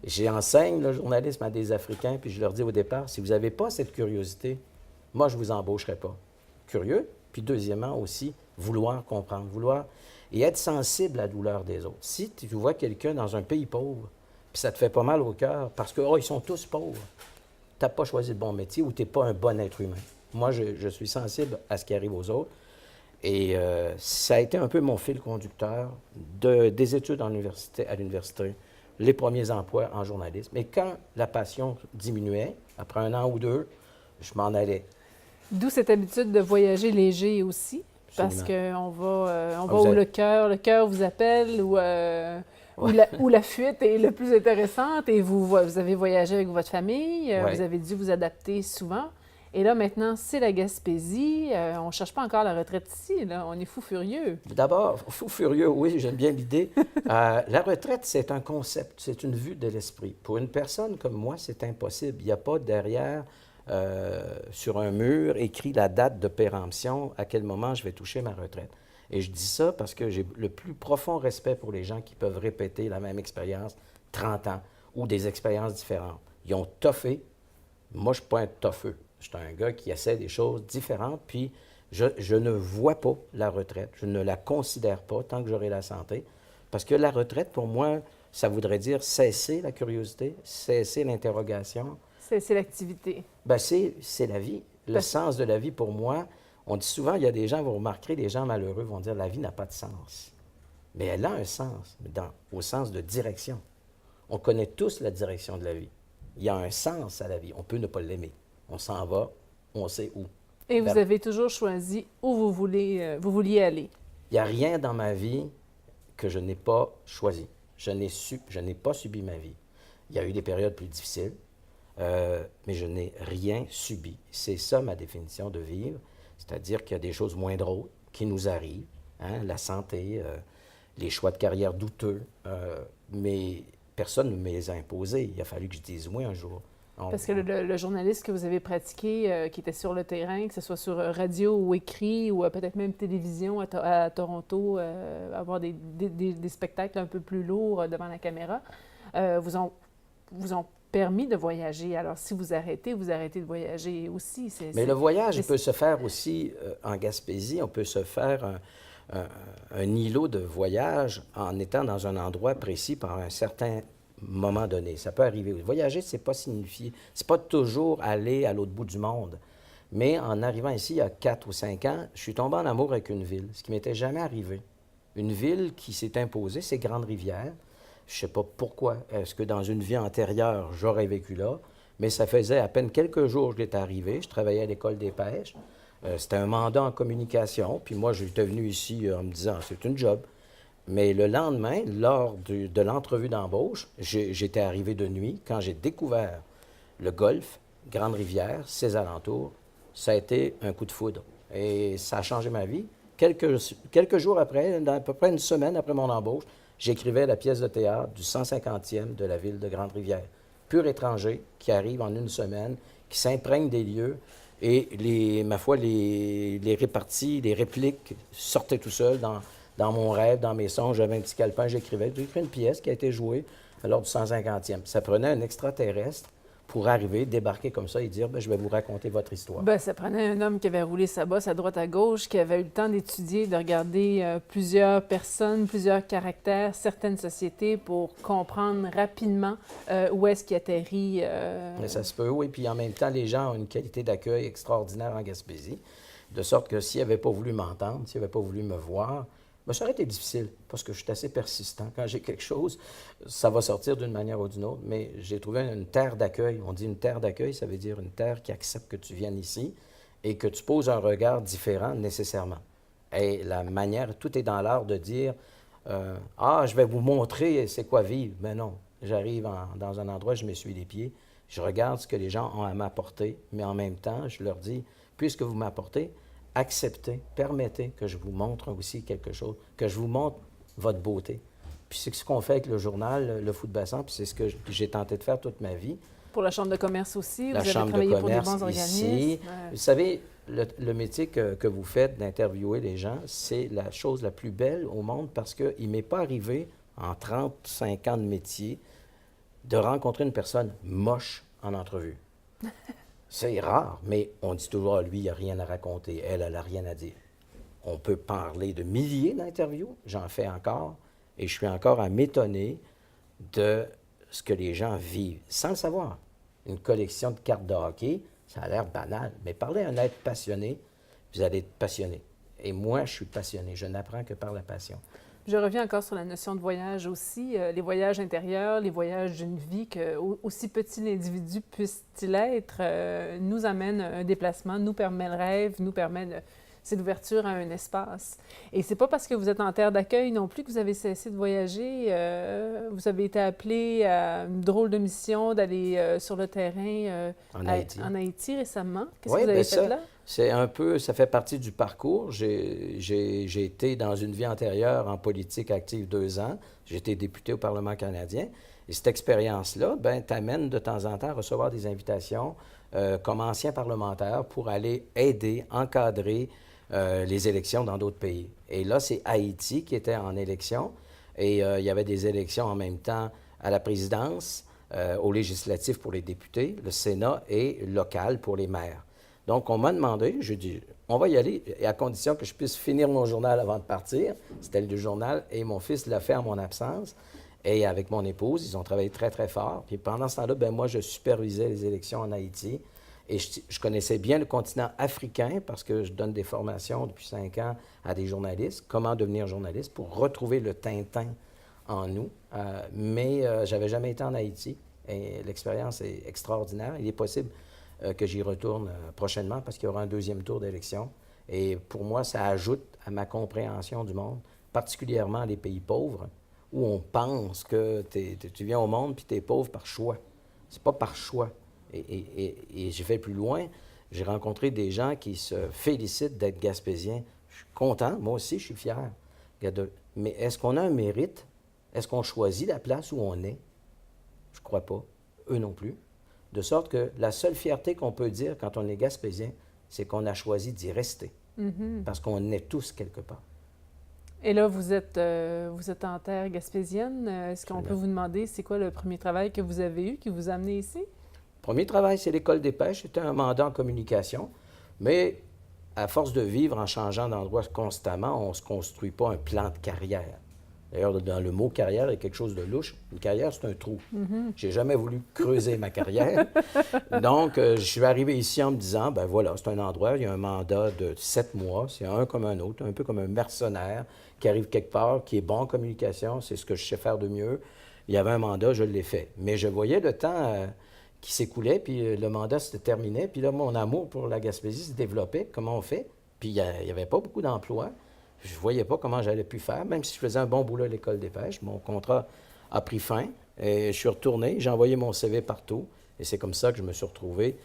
J'enseigne le journalisme à des Africains, puis je leur dis au départ, si vous n'avez pas cette curiosité, moi, je ne vous embaucherai pas. Curieux, puis deuxièmement aussi, vouloir comprendre, vouloir et être sensible à la douleur des autres. Si tu vois quelqu'un dans un pays pauvre, puis ça te fait pas mal au cœur, parce que, ils sont tous pauvres, tu n'as pas choisi le bon métier ou tu n'es pas un bon être humain. Moi, je suis sensible à ce qui arrive aux autres. Et ça a été un peu mon fil conducteur des études à l'université, les premiers emplois en journalisme. Et quand la passion diminuait, après 1 an ou 2, je m'en allais. D'où cette habitude de voyager léger aussi, parce qu'on va où le cœur vous appelle, où la fuite est le plus intéressante, et vous avez voyagé avec votre famille, vous avez dû vous adapter souvent. Et là, maintenant, c'est la Gaspésie. On ne cherche pas encore la retraite ici, là. On est fou furieux. D'abord, fou furieux, oui, j'aime bien l'idée. La retraite, c'est un concept, c'est une vue de l'esprit. Pour une personne comme moi, c'est impossible. Il n'y a pas derrière, sur un mur, écrit la date de péremption, à quel moment je vais toucher ma retraite. Et je dis ça parce que j'ai le plus profond respect pour les gens qui peuvent répéter la même expérience 30 ans ou des expériences différentes. Ils ont toffé. Moi, je ne suis pas un toffeux. Je suis un gars qui essaie des choses différentes, puis je ne vois pas la retraite. Je ne la considère pas tant que j'aurai la santé. Parce que la retraite, pour moi, ça voudrait dire cesser la curiosité, cesser l'interrogation. Cesser l'activité. Bien, c'est la vie. Le sens de la vie, pour moi, on dit souvent, il y a des gens, vous remarquerez, des gens malheureux vont dire la vie n'a pas de sens. Mais elle a un sens, au sens de direction. On connaît tous la direction de la vie. Il y a un sens à la vie. On peut ne pas l'aimer. On s'en va, on sait où. Et vous avez toujours choisi où vous vouliez aller. Il n'y a rien dans ma vie que je n'ai pas choisi. Je n'ai pas subi ma vie. Il y a eu des périodes plus difficiles, mais je n'ai rien subi. C'est ça ma définition de vivre, c'est-à-dire qu'il y a des choses moins drôles qui nous arrivent, hein, la santé, les choix de carrière douteux, mais personne ne me les a imposés. Il a fallu que je dise oui un jour. Parce que le journaliste que vous avez pratiqué, qui était sur le terrain, que ce soit sur radio ou écrit, ou peut-être même télévision à Toronto, avoir des spectacles un peu plus lourds devant la caméra, vous ont permis de voyager. Alors, si vous arrêtez de voyager aussi. Mais le voyage peut se faire aussi en Gaspésie. On peut se faire un îlot de voyage en étant dans un endroit précis par un certain moment donné. Ça peut arriver. Voyager, c'est pas signifier, c'est pas toujours aller à l'autre bout du monde. Mais en arrivant ici, il y a 4 ou 5 ans, je suis tombé en amour avec une ville, ce qui m'était jamais arrivé. Une ville qui s'est imposée, c'est Grande-Rivière. Je sais pas pourquoi. Est-ce que dans une vie antérieure, j'aurais vécu là? Mais ça faisait à peine quelques jours que j'étais arrivé. Je travaillais à l'École des pêches. C'était un mandat en communication. Puis moi, j'étais venu ici en me disant, c'est une job. Mais le lendemain, lors de l'entrevue d'embauche, j'étais arrivé de nuit. Quand j'ai découvert le golfe, Grande-Rivière, ses alentours, ça a été un coup de foudre. Et ça a changé ma vie. Quelques jours après, à peu près une semaine après mon embauche, j'écrivais la pièce de théâtre du 150e de la ville de Grande-Rivière. Pur étranger qui arrive en une semaine, qui s'imprègne des lieux. Et ma foi, les réparties, les répliques sortaient tout seuls dans mon rêve, dans mes songes. J'avais un petit calepin, j'écrivais. J'ai écrit une pièce qui a été jouée lors du 150e. Ça prenait un extraterrestre pour arriver, débarquer comme ça et dire je vais vous raconter votre histoire. Bien, ça prenait un homme qui avait roulé sa bosse à droite à gauche, qui avait eu le temps d'étudier, de regarder plusieurs personnes, plusieurs caractères, certaines sociétés pour comprendre rapidement où est-ce qu'il atterrit. Mais ça se peut, oui. Puis en même temps, les gens ont une qualité d'accueil extraordinaire en Gaspésie, de sorte que s'ils n'avaient pas voulu m'entendre, s'ils n'avaient pas voulu me voir, bien, ça aurait été difficile, parce que je suis assez persistant. Quand j'ai quelque chose, ça va sortir d'une manière ou d'une autre, mais j'ai trouvé une terre d'accueil. On dit une terre d'accueil, ça veut dire une terre qui accepte que tu viennes ici et que tu poses un regard différent nécessairement. Et la manière, tout est dans l'art de dire je vais vous montrer c'est quoi vivre. Mais non, j'arrive dans un endroit, je m'essuie les pieds, je regarde ce que les gens ont à m'apporter, mais en même temps, je leur dis, puisque vous m'apportez, acceptez, permettez que je vous montre aussi quelque chose, que je vous montre votre beauté. Puis c'est ce qu'on fait avec le journal, le Fou de Bassan, puis c'est ce que j'ai tenté de faire toute ma vie. Pour la Chambre de commerce aussi, la vous avez Chambre travaillé de commerce pour des bons organismes. Ici. Vous savez, le métier que vous faites d'interviewer les gens, c'est la chose la plus belle au monde parce qu'il ne m'est pas arrivé, en 35 ans de métier, de rencontrer une personne moche en entrevue. C'est rare, mais on dit toujours, lui, il n'a rien à raconter, elle n'a rien à dire. On peut parler de milliers d'interviews, j'en fais encore, et je suis encore à m'étonner de ce que les gens vivent, sans le savoir. Une collection de cartes de hockey, ça a l'air banal, mais parlez à un être passionné, vous allez être passionné. Et moi, je suis passionné, je n'apprends que par la passion. Je reviens encore sur la notion de voyage aussi, les voyages intérieurs, les voyages d'une vie, que, aussi petit l'individu puisse-t-il être, nous amène un déplacement, nous permet le rêve, nous permet c'est l'ouverture à un espace. Et c'est pas parce que vous êtes en terre d'accueil non plus que vous avez cessé de voyager. Vous avez été appelé à une drôle de mission d'aller sur le terrain en Haïti récemment. Qu'est-ce que vous avez fait là? C'est un peu, ça fait partie du parcours. J'ai été dans une vie antérieure en politique active 2 ans. J'ai été député au Parlement canadien. Et cette expérience-là, t'amène de temps en temps à recevoir des invitations comme ancien parlementaire pour aller aider, encadrer les élections dans d'autres pays. Et là, c'est Haïti qui était en élection. Et il y avait des élections en même temps à la présidence, aux législatives pour les députés, le Sénat et local pour les maires. Donc, on m'a demandé, je dis, on va y aller, et à condition que je puisse finir mon journal avant de partir. C'était le journal, et mon fils l'a fait en mon absence. Et avec mon épouse, ils ont travaillé très, très fort. Puis pendant ce temps-là, moi, je supervisais les élections en Haïti. Et je connaissais bien le continent africain parce que je donne des formations depuis 5 ans à des journalistes, comment devenir journaliste pour retrouver le Tintin en nous. Mais je n'avais jamais été en Haïti et l'expérience est extraordinaire. Il est possible que j'y retourne prochainement parce qu'il y aura un 2e tour d'élection. Et pour moi, ça ajoute à ma compréhension du monde, particulièrement les pays pauvres, où on pense que tu viens au monde puis tu es pauvre par choix. C'est pas par choix. Et j'ai fait plus loin. J'ai rencontré des gens qui se félicitent d'être gaspésiens. Je suis content, moi aussi, je suis fier. Mais est-ce qu'on a un mérite? Est-ce qu'on choisit la place où on est? Je ne crois pas. Eux non plus. De sorte que la seule fierté qu'on peut dire quand on est gaspésien, c'est qu'on a choisi d'y rester. Mm-hmm. Parce qu'on est tous quelque part. Et là, vous êtes en terre gaspésienne. Est-ce qu'on peut vous demander, c'est quoi le premier travail que vous avez eu qui vous a amené ici? Le premier travail, c'est l'École des pêches. C'était un mandat en communication. Mais à force de vivre en changeant d'endroit constamment, on ne se construit pas un plan de carrière. D'ailleurs, dans le mot carrière, il y a quelque chose de louche. Une carrière, c'est un trou. Mm-hmm. J'ai jamais voulu creuser ma carrière. Donc, je suis arrivé ici en me disant, voilà, c'est un endroit, il y a un mandat de 7 mois. C'est un comme un autre, un peu comme un mercenaire qui arrive quelque part, qui est bon en communication. C'est ce que je sais faire de mieux. Il y avait un mandat, je l'ai fait. Mais je voyais le temps qui s'écoulait, puis le mandat se terminait. Puis là, mon amour pour la Gaspésie se développait. Comment on fait? Puis il n'y avait pas beaucoup d'emplois. Je ne voyais pas comment j'allais pu faire, même si je faisais un bon boulot à l'École des pêches. Mon contrat a pris fin et je suis retourné. J'ai envoyé mon CV partout. Et c'est comme ça que je me suis retrouvé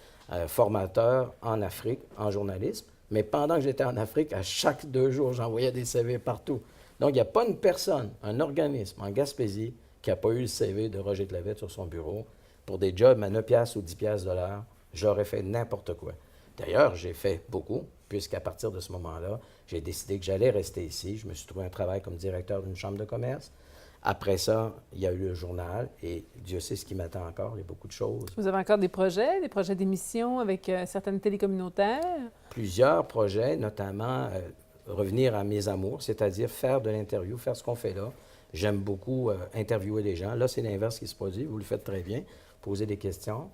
formateur en Afrique, en journalisme. Mais pendant que j'étais en Afrique, à chaque 2 jours, j'envoyais des CV partout. Donc, il n'y a pas une personne, un organisme en Gaspésie qui n'a pas eu le CV de Roger Clavette sur son bureau pour des jobs à 9 piastres ou 10 piastres de l'heure. J'aurais fait n'importe quoi. D'ailleurs, j'ai fait beaucoup, puisqu'à partir de ce moment-là, j'ai décidé que j'allais rester ici. Je me suis trouvé un travail comme directeur d'une chambre de commerce. Après ça, il y a eu le journal, et Dieu sait ce qui m'attend encore, il y a beaucoup de choses. Vous avez encore des projets d'émission avec certaines télécommunautaires? Plusieurs projets, notamment revenir à mes amours, c'est-à-dire faire de l'interview, faire ce qu'on fait là. J'aime beaucoup interviewer les gens. Là, c'est l'inverse qui se produit. Vous le faites très bien, poser des questions.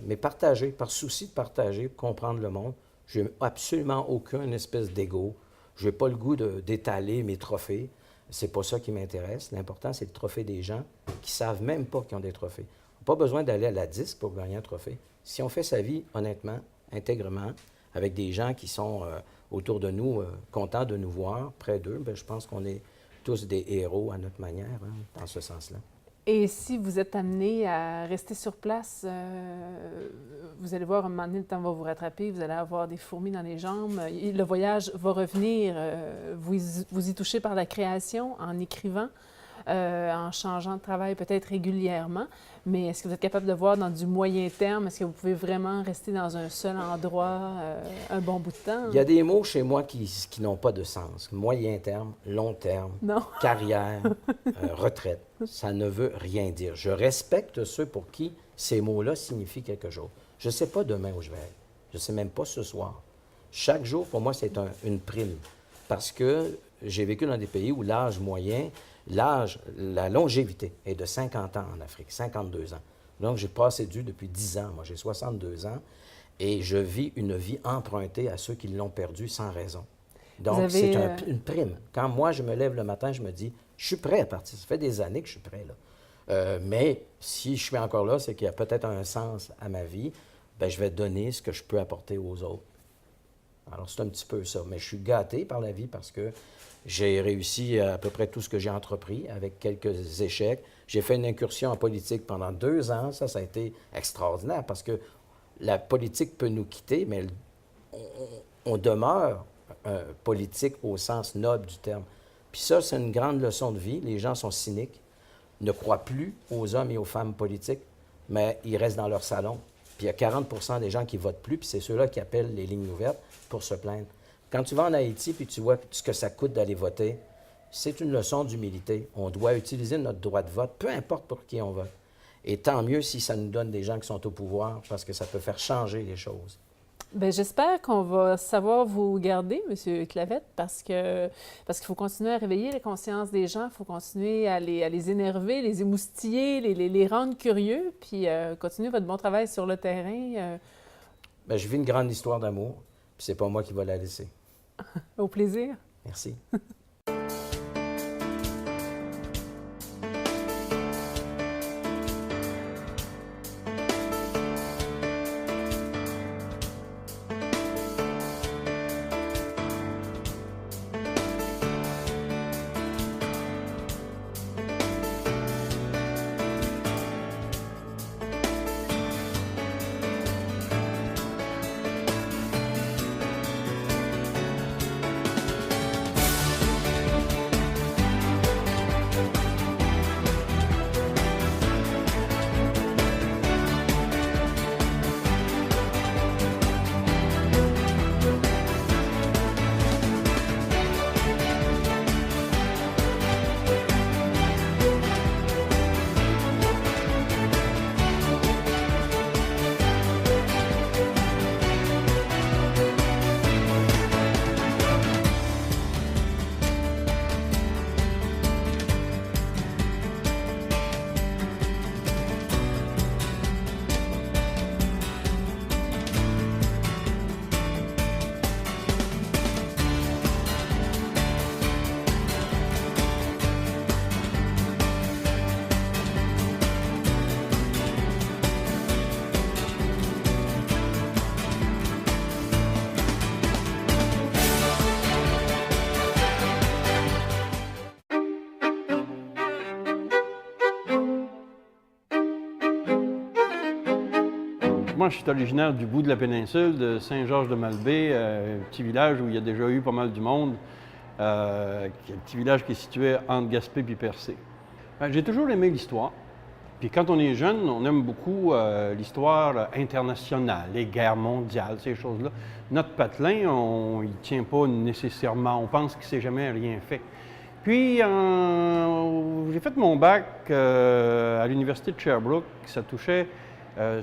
Mais partager, par souci de partager, comprendre le monde. Je n'ai absolument aucun espèce d'ego. Je n'ai pas le goût d'étaler mes trophées. C'est pas ça qui m'intéresse. L'important, c'est le trophée des gens qui ne savent même pas qu'ils ont des trophées. On n'a pas besoin d'aller à la disque pour gagner un trophée. Si on fait sa vie honnêtement, intègrement, avec des gens qui sont autour de nous, contents de nous voir, près d'eux, je pense qu'on est tous des héros à notre manière, dans ce sens-là. Et si vous êtes amené à rester sur place, vous allez voir, à un moment donné, le temps va vous rattraper, vous allez avoir des fourmis dans les jambes, le voyage va revenir, vous y touchez par la création, en écrivant. en changeant de travail peut-être régulièrement. Mais est-ce que vous êtes capable de voir dans du moyen terme? Est-ce que vous pouvez vraiment rester dans un seul endroit un bon bout de temps? Il y a des mots chez moi qui n'ont pas de sens. Moyen terme, long terme, carrière, retraite. Ça ne veut rien dire. Je respecte ceux pour qui ces mots-là signifient quelque chose. Je ne sais pas demain où je vais être. Je ne sais même pas ce soir. Chaque jour, pour moi, c'est une prime. Parce que j'ai vécu dans des pays où l'âge moyen, la longévité est de 50 ans en Afrique, 52 ans. Donc, j'ai passé dû depuis 10 ans. Moi, j'ai 62 ans et je vis une vie empruntée à ceux qui l'ont perdue sans raison. Donc, c'est une prime. Quand moi, je me lève le matin, je me dis, je suis prêt à partir. Ça fait des années que je suis prêt, là. Mais si je suis encore là, c'est qu'il y a peut-être un sens à ma vie. Bien, je vais donner ce que je peux apporter aux autres. Alors, c'est un petit peu ça. Mais je suis gâté par la vie parce que j'ai réussi à peu près tout ce que j'ai entrepris avec quelques échecs. J'ai fait une incursion en politique pendant 2 ans. Ça a été extraordinaire parce que la politique peut nous quitter, mais on demeure politique au sens noble du terme. Puis ça, c'est une grande leçon de vie. Les gens sont cyniques, ne croient plus aux hommes et aux femmes politiques, mais ils restent dans leur salon. Puis il y a 40 des gens qui votent plus, puis c'est ceux-là qui appellent les lignes ouvertes pour se plaindre. Quand tu vas en Haïti puis tu vois ce que ça coûte d'aller voter, c'est une leçon d'humilité. On doit utiliser notre droit de vote, peu importe pour qui on vote. Et tant mieux si ça nous donne des gens qui sont au pouvoir, parce que ça peut faire changer les choses. Bien, j'espère qu'on va savoir vous garder, M. Clavette, parce qu'il faut continuer à réveiller la conscience des gens, il faut continuer à les énerver, les émoustiller, les rendre curieux, puis continuer votre bon travail sur le terrain. Bien, je vis une grande histoire d'amour, puis c'est pas moi qui va la laisser. Au plaisir. Merci. Moi, je suis originaire du bout de la péninsule, de Saint-Georges-de-Malbaie, un petit village où il y a déjà eu pas mal du monde, un petit village qui est situé entre Gaspé et Percé. J'ai toujours aimé l'histoire. Puis quand on est jeune, on aime beaucoup l'histoire internationale, les guerres mondiales, ces choses-là. Notre patelin, on y tient pas nécessairement, on pense qu'il ne s'est jamais rien fait. Puis, j'ai fait mon bac à l'Université de Sherbrooke, ça touchait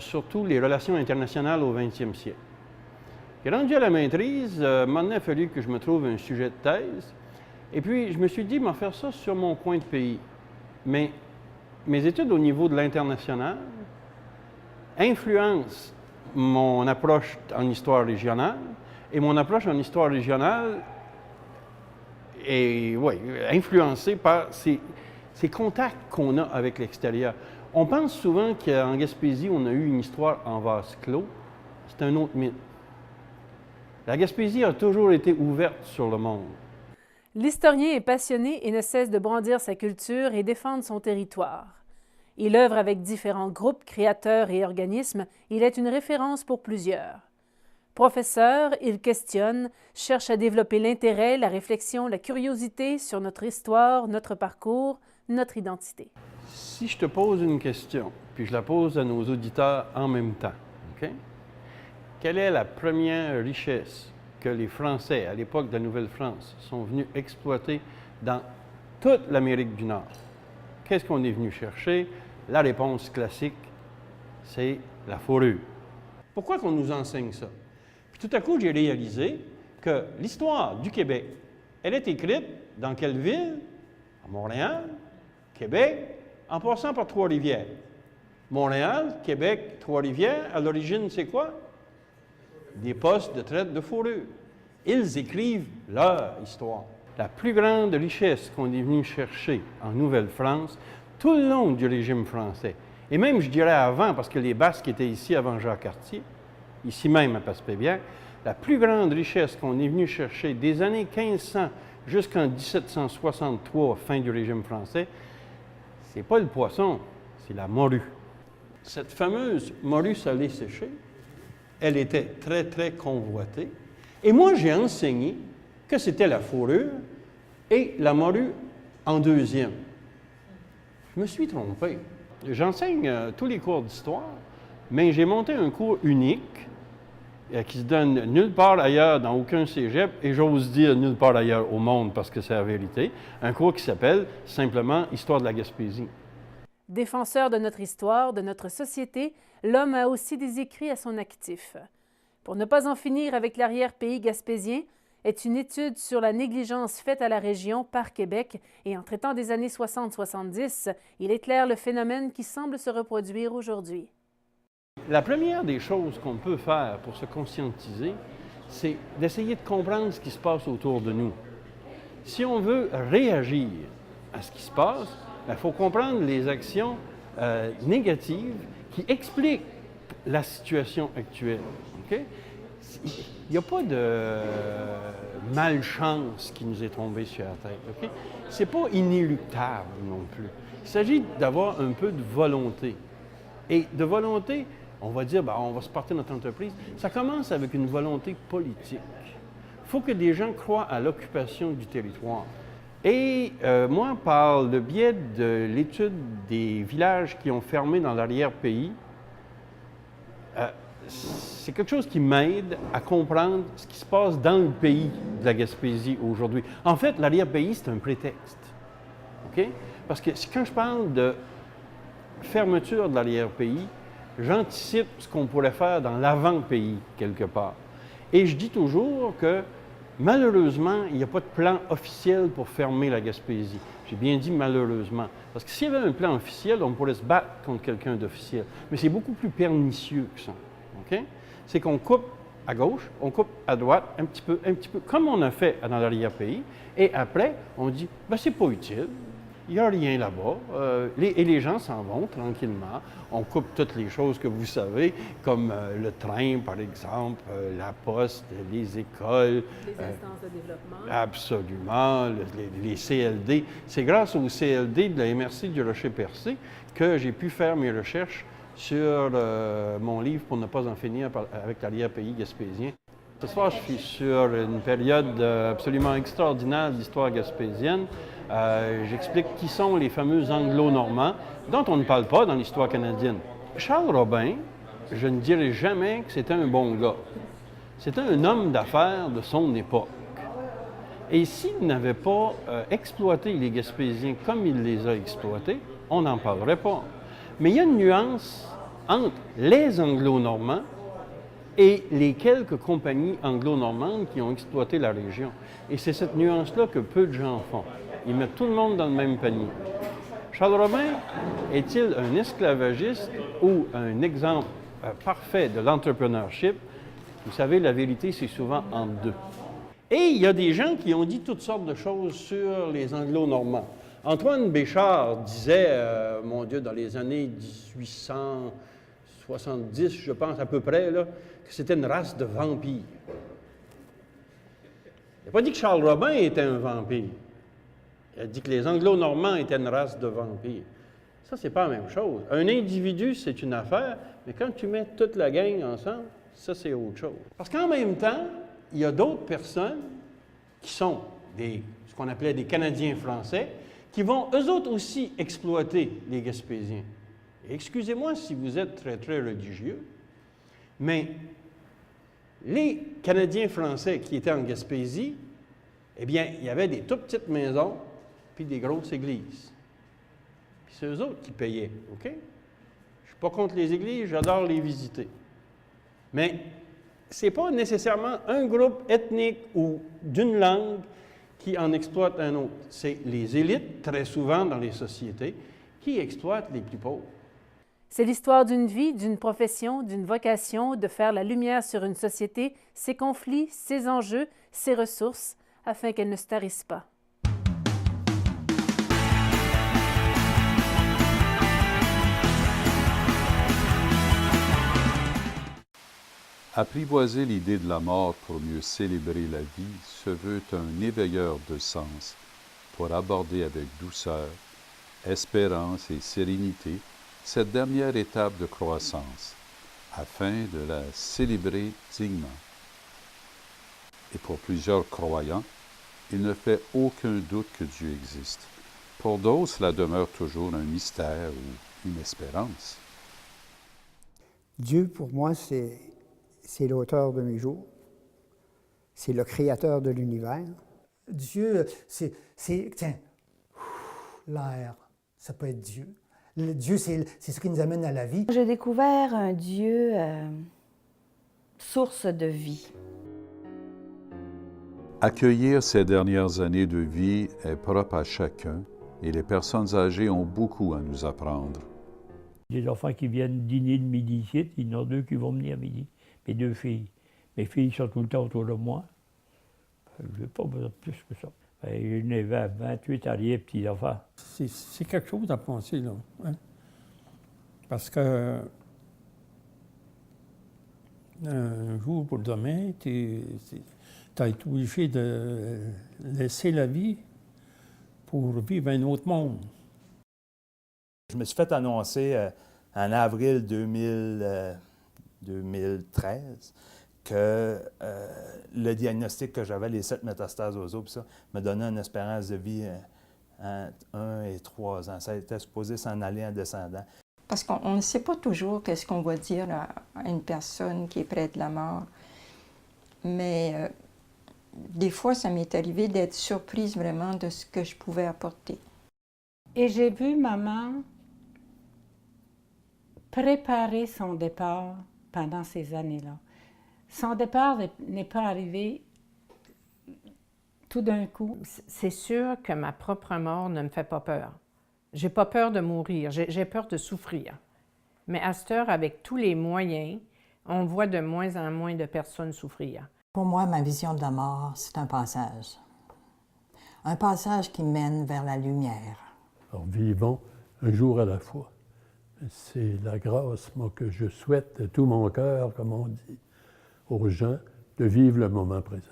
surtout les relations internationales au 20e siècle. Et rendu à la maîtrise, maintenant, il a fallu que je me trouve un sujet de thèse. Et puis, je me suis dit, m'en faire ça sur mon coin de pays. Mais mes études au niveau de l'international influencent mon approche en histoire régionale, et mon approche en histoire régionale est influencée par ces contacts qu'on a avec l'extérieur. On pense souvent qu'en Gaspésie, on a eu une histoire en vase clos. C'est un autre mythe. La Gaspésie a toujours été ouverte sur le monde. L'historien est passionné et ne cesse de brandir sa culture et défendre son territoire. Il œuvre avec différents groupes, créateurs et organismes. Il est une référence pour plusieurs. Professeur, il questionne, cherche à développer l'intérêt, la réflexion, la curiosité sur notre histoire, notre parcours, notre identité. Si je te pose une question, puis je la pose à nos auditeurs en même temps, OK? Quelle est la première richesse que les Français, à l'époque de la Nouvelle-France, sont venus exploiter dans toute l'Amérique du Nord? Qu'est-ce qu'on est venu chercher? La réponse classique, c'est la fourrure. Pourquoi qu'on nous enseigne ça? Puis tout à coup, j'ai réalisé que l'histoire du Québec, elle est écrite dans quelle ville? À Montréal, Québec, en passant par Trois-Rivières. Montréal, Québec, Trois-Rivières, à l'origine, c'est quoi? Des postes de traite de fourrure. Ils écrivent leur histoire. La plus grande richesse qu'on est venu chercher en Nouvelle-France, tout le long du régime français, et même, je dirais avant, parce que les Basques étaient ici avant Jacques Cartier, ici même à Passepébière, la plus grande richesse qu'on est venu chercher des années 1500 jusqu'en 1763, fin du régime français, c'est pas le poisson, c'est la morue. Cette fameuse morue salée séchée, elle était très, très convoitée. Et moi, j'ai enseigné que c'était la fourrure et la morue en deuxième. Je me suis trompé. J'enseigne tous les cours d'histoire, mais j'ai monté un cours unique qui se donne nulle part ailleurs, dans aucun cégep, et j'ose dire nulle part ailleurs au monde parce que c'est la vérité, un cours qui s'appelle simplement « Histoire de la Gaspésie ». Défenseur de notre histoire, de notre société, l'homme a aussi des écrits à son actif. Pour ne pas en finir avec l'arrière-pays gaspésien est une étude sur la négligence faite à la région par Québec et en traitant des années 60-70, il éclaire le phénomène qui semble se reproduire aujourd'hui. La première des choses qu'on peut faire pour se conscientiser, c'est d'essayer de comprendre ce qui se passe autour de nous. Si on veut réagir à ce qui se passe, il faut comprendre les actions négatives qui expliquent la situation actuelle. Okay? Il n'y a pas de malchance qui nous est tombée sur la tête. Okay? Ce n'est pas inéluctable non plus. Il s'agit d'avoir un peu de volonté. Et de volonté, on va dire, on va se porter notre entreprise. Ça commence avec une volonté politique. Il faut que des gens croient à l'occupation du territoire. Et moi, par le biais de l'étude des villages qui ont fermé dans l'arrière-pays, c'est quelque chose qui m'aide à comprendre ce qui se passe dans le pays de la Gaspésie aujourd'hui. En fait, l'arrière-pays, c'est un prétexte. OK? Parce que quand je parle de fermeture de l'arrière-pays, j'anticipe ce qu'on pourrait faire dans l'avant-pays, quelque part. Et je dis toujours que, malheureusement, il n'y a pas de plan officiel pour fermer la Gaspésie. J'ai bien dit malheureusement. Parce que s'il y avait un plan officiel, on pourrait se battre contre quelqu'un d'officiel. Mais c'est beaucoup plus pernicieux que ça. Okay? C'est qu'on coupe à gauche, on coupe à droite, un petit peu, comme on a fait dans l'arrière-pays. Et après, on dit, c'est pas utile. Il n'y a rien là-bas. Et les gens s'en vont tranquillement. On coupe toutes les choses que vous savez, comme le train, par exemple, la poste, les écoles. Les instances de développement. Absolument. Les CLD. C'est grâce aux CLD de la MRC du Rocher-Percé que j'ai pu faire mes recherches sur mon livre « Pour ne pas en finir avec l'arrière-pays gaspésien ». Ce soir, je suis sur une période absolument extraordinaire de l'histoire gaspésienne. J'explique qui sont les fameux Anglo-Normands, dont on ne parle pas dans l'histoire canadienne. Charles Robin, je ne dirais jamais que c'était un bon gars. C'était un homme d'affaires de son époque. Et s'il n'avait pas exploité les Gaspésiens comme il les a exploités, on n'en parlerait pas. Mais il y a une nuance entre les Anglo-Normands et les quelques compagnies anglo-normandes qui ont exploité la région. Et c'est cette nuance-là que peu de gens font. Ils mettent tout le monde dans le même panier. Charles Robin est-il un esclavagiste ou un exemple parfait de l'entrepreneurship? Vous savez, la vérité, c'est souvent entre deux. Et il y a des gens qui ont dit toutes sortes de choses sur les Anglo-Normands. Antoine Béchard disait, mon Dieu, dans les années 1870, je pense à peu près, là, que c'était une race de vampires. Il n'a pas dit que Charles Robin était un vampire. Il a dit que les Anglo-Normands étaient une race de vampires. Ça, c'est pas la même chose. Un individu, c'est une affaire, mais quand tu mets toute la gang ensemble, ça, c'est autre chose. Parce qu'en même temps, il y a d'autres personnes qui sont ce qu'on appelait des Canadiens français, qui vont eux autres aussi exploiter les Gaspésiens. Et excusez-moi si vous êtes très, très religieux, mais les Canadiens français qui étaient en Gaspésie, eh bien, il y avait des toutes petites maisons puis des grosses églises. Puis c'est eux autres qui payaient, OK? Je ne suis pas contre les églises, j'adore les visiter. Mais ce n'est pas nécessairement un groupe ethnique ou d'une langue qui en exploite un autre. C'est les élites, très souvent dans les sociétés, qui exploitent les plus pauvres. C'est l'histoire d'une vie, d'une profession, d'une vocation, de faire la lumière sur une société, ses conflits, ses enjeux, ses ressources, afin qu'elle ne se tarisse pas. Apprivoiser l'idée de la mort pour mieux célébrer la vie se veut un éveilleur de sens pour aborder avec douceur, espérance et sérénité cette dernière étape de croissance, afin de la célébrer dignement. Et pour plusieurs croyants, il ne fait aucun doute que Dieu existe. Pour d'autres, cela demeure toujours un mystère ou une espérance. Dieu, pour moi, c'est l'auteur de mes jours. C'est le créateur de l'univers. Dieu, tiens, l'air, ça peut être Dieu. Dieu, c'est ce qui nous amène à la vie. J'ai découvert un Dieu source de vie. Accueillir ces dernières années de vie est propre à chacun et les personnes âgées ont beaucoup à nous apprendre. Des enfants qui viennent dîner le midi ici, il y en a 2 qui vont venir à midi. Mes 2 filles. Mes filles sont tout le temps autour de moi. Je n'ai pas besoin de plus que ça. Une est 28 arrière petits-enfants. C'est quelque chose à penser, là. Hein? Parce que un jour pour demain, tu as été obligé de laisser la vie pour vivre un autre monde. Je me suis fait annoncer en avril 2013 que le diagnostic que j'avais, les 7 métastases aux os, ça, me donnait une espérance de vie entre 1 et 3 ans. Ça était supposé s'en aller en descendant. Parce qu'on ne sait pas toujours qu'est-ce qu'on va dire à une personne qui est près de la mort. Mais des fois, ça m'est arrivé d'être surprise vraiment de ce que je pouvais apporter. Et j'ai vu maman préparer son départ pendant ces années-là. Son départ n'est pas arrivé tout d'un coup. C'est sûr que ma propre mort ne me fait pas peur. J'ai pas peur de mourir, j'ai peur de souffrir. Mais à cette heure, avec tous les moyens, on voit de moins en moins de personnes souffrir. Pour moi, ma vision de la mort, c'est un passage. Un passage qui mène vers la lumière. Alors, vivons un jour à la fois. C'est la grâce, moi, que je souhaite de tout mon cœur, comme on dit, aux gens, de vivre le moment présent.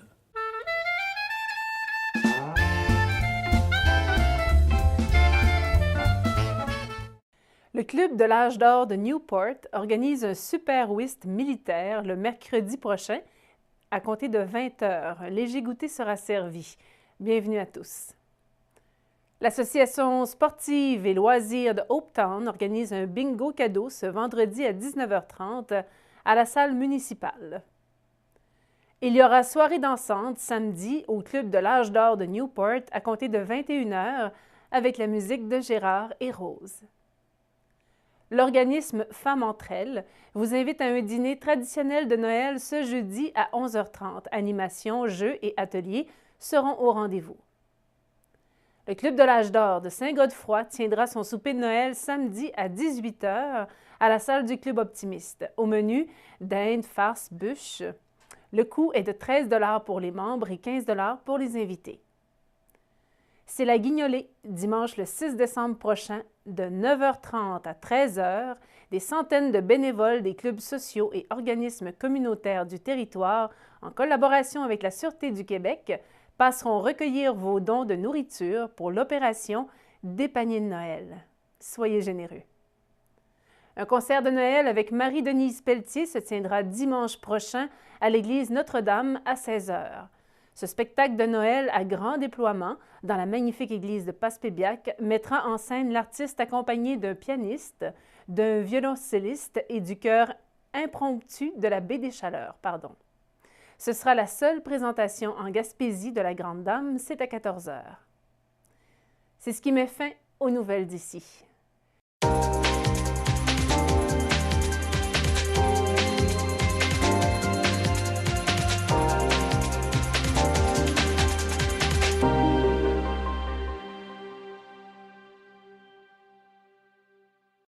Le Club de l'âge d'or de Newport organise un super whist militaire le mercredi prochain à compter de 20 h. Léger goûter sera servi. Bienvenue à tous. L'Association sportive et loisirs de Hopetown organise un bingo cadeau ce vendredi à 19h30 à la salle municipale. Il y aura soirée dansante samedi au Club de l'âge d'or de Newport à compter de 21 h avec la musique de Gérard et Rose. L'organisme Femmes entre elles vous invite à un dîner traditionnel de Noël ce jeudi à 11h30. Animations, jeux et ateliers seront au rendez-vous. Le Club de l'âge d'or de Saint-Godefroy tiendra son souper de Noël samedi à 18 h à la salle du Club Optimiste. Au menu, dinde, farce, bûche. Le coût est de 13 $ pour les membres et 15 $ pour les invités. C'est la Guignolée, dimanche le 6 décembre prochain, de 9h30 à 13h. Des centaines de bénévoles des clubs sociaux et organismes communautaires du territoire, en collaboration avec la Sûreté du Québec, passeront recueillir vos dons de nourriture pour l'opération des paniers de Noël. Soyez généreux. Un concert de Noël avec Marie-Denise Pelletier se tiendra dimanche prochain à l'église Notre-Dame à 16h. Ce spectacle de Noël à grand déploiement dans la magnifique église de Passepébiac mettra en scène l'artiste accompagné d'un pianiste, d'un violoncelliste et du chœur impromptu de la Baie des Chaleurs. Ce sera la seule présentation en Gaspésie de la Grande Dame, c'est à 14 h. C'est ce qui met fin aux nouvelles d'ici.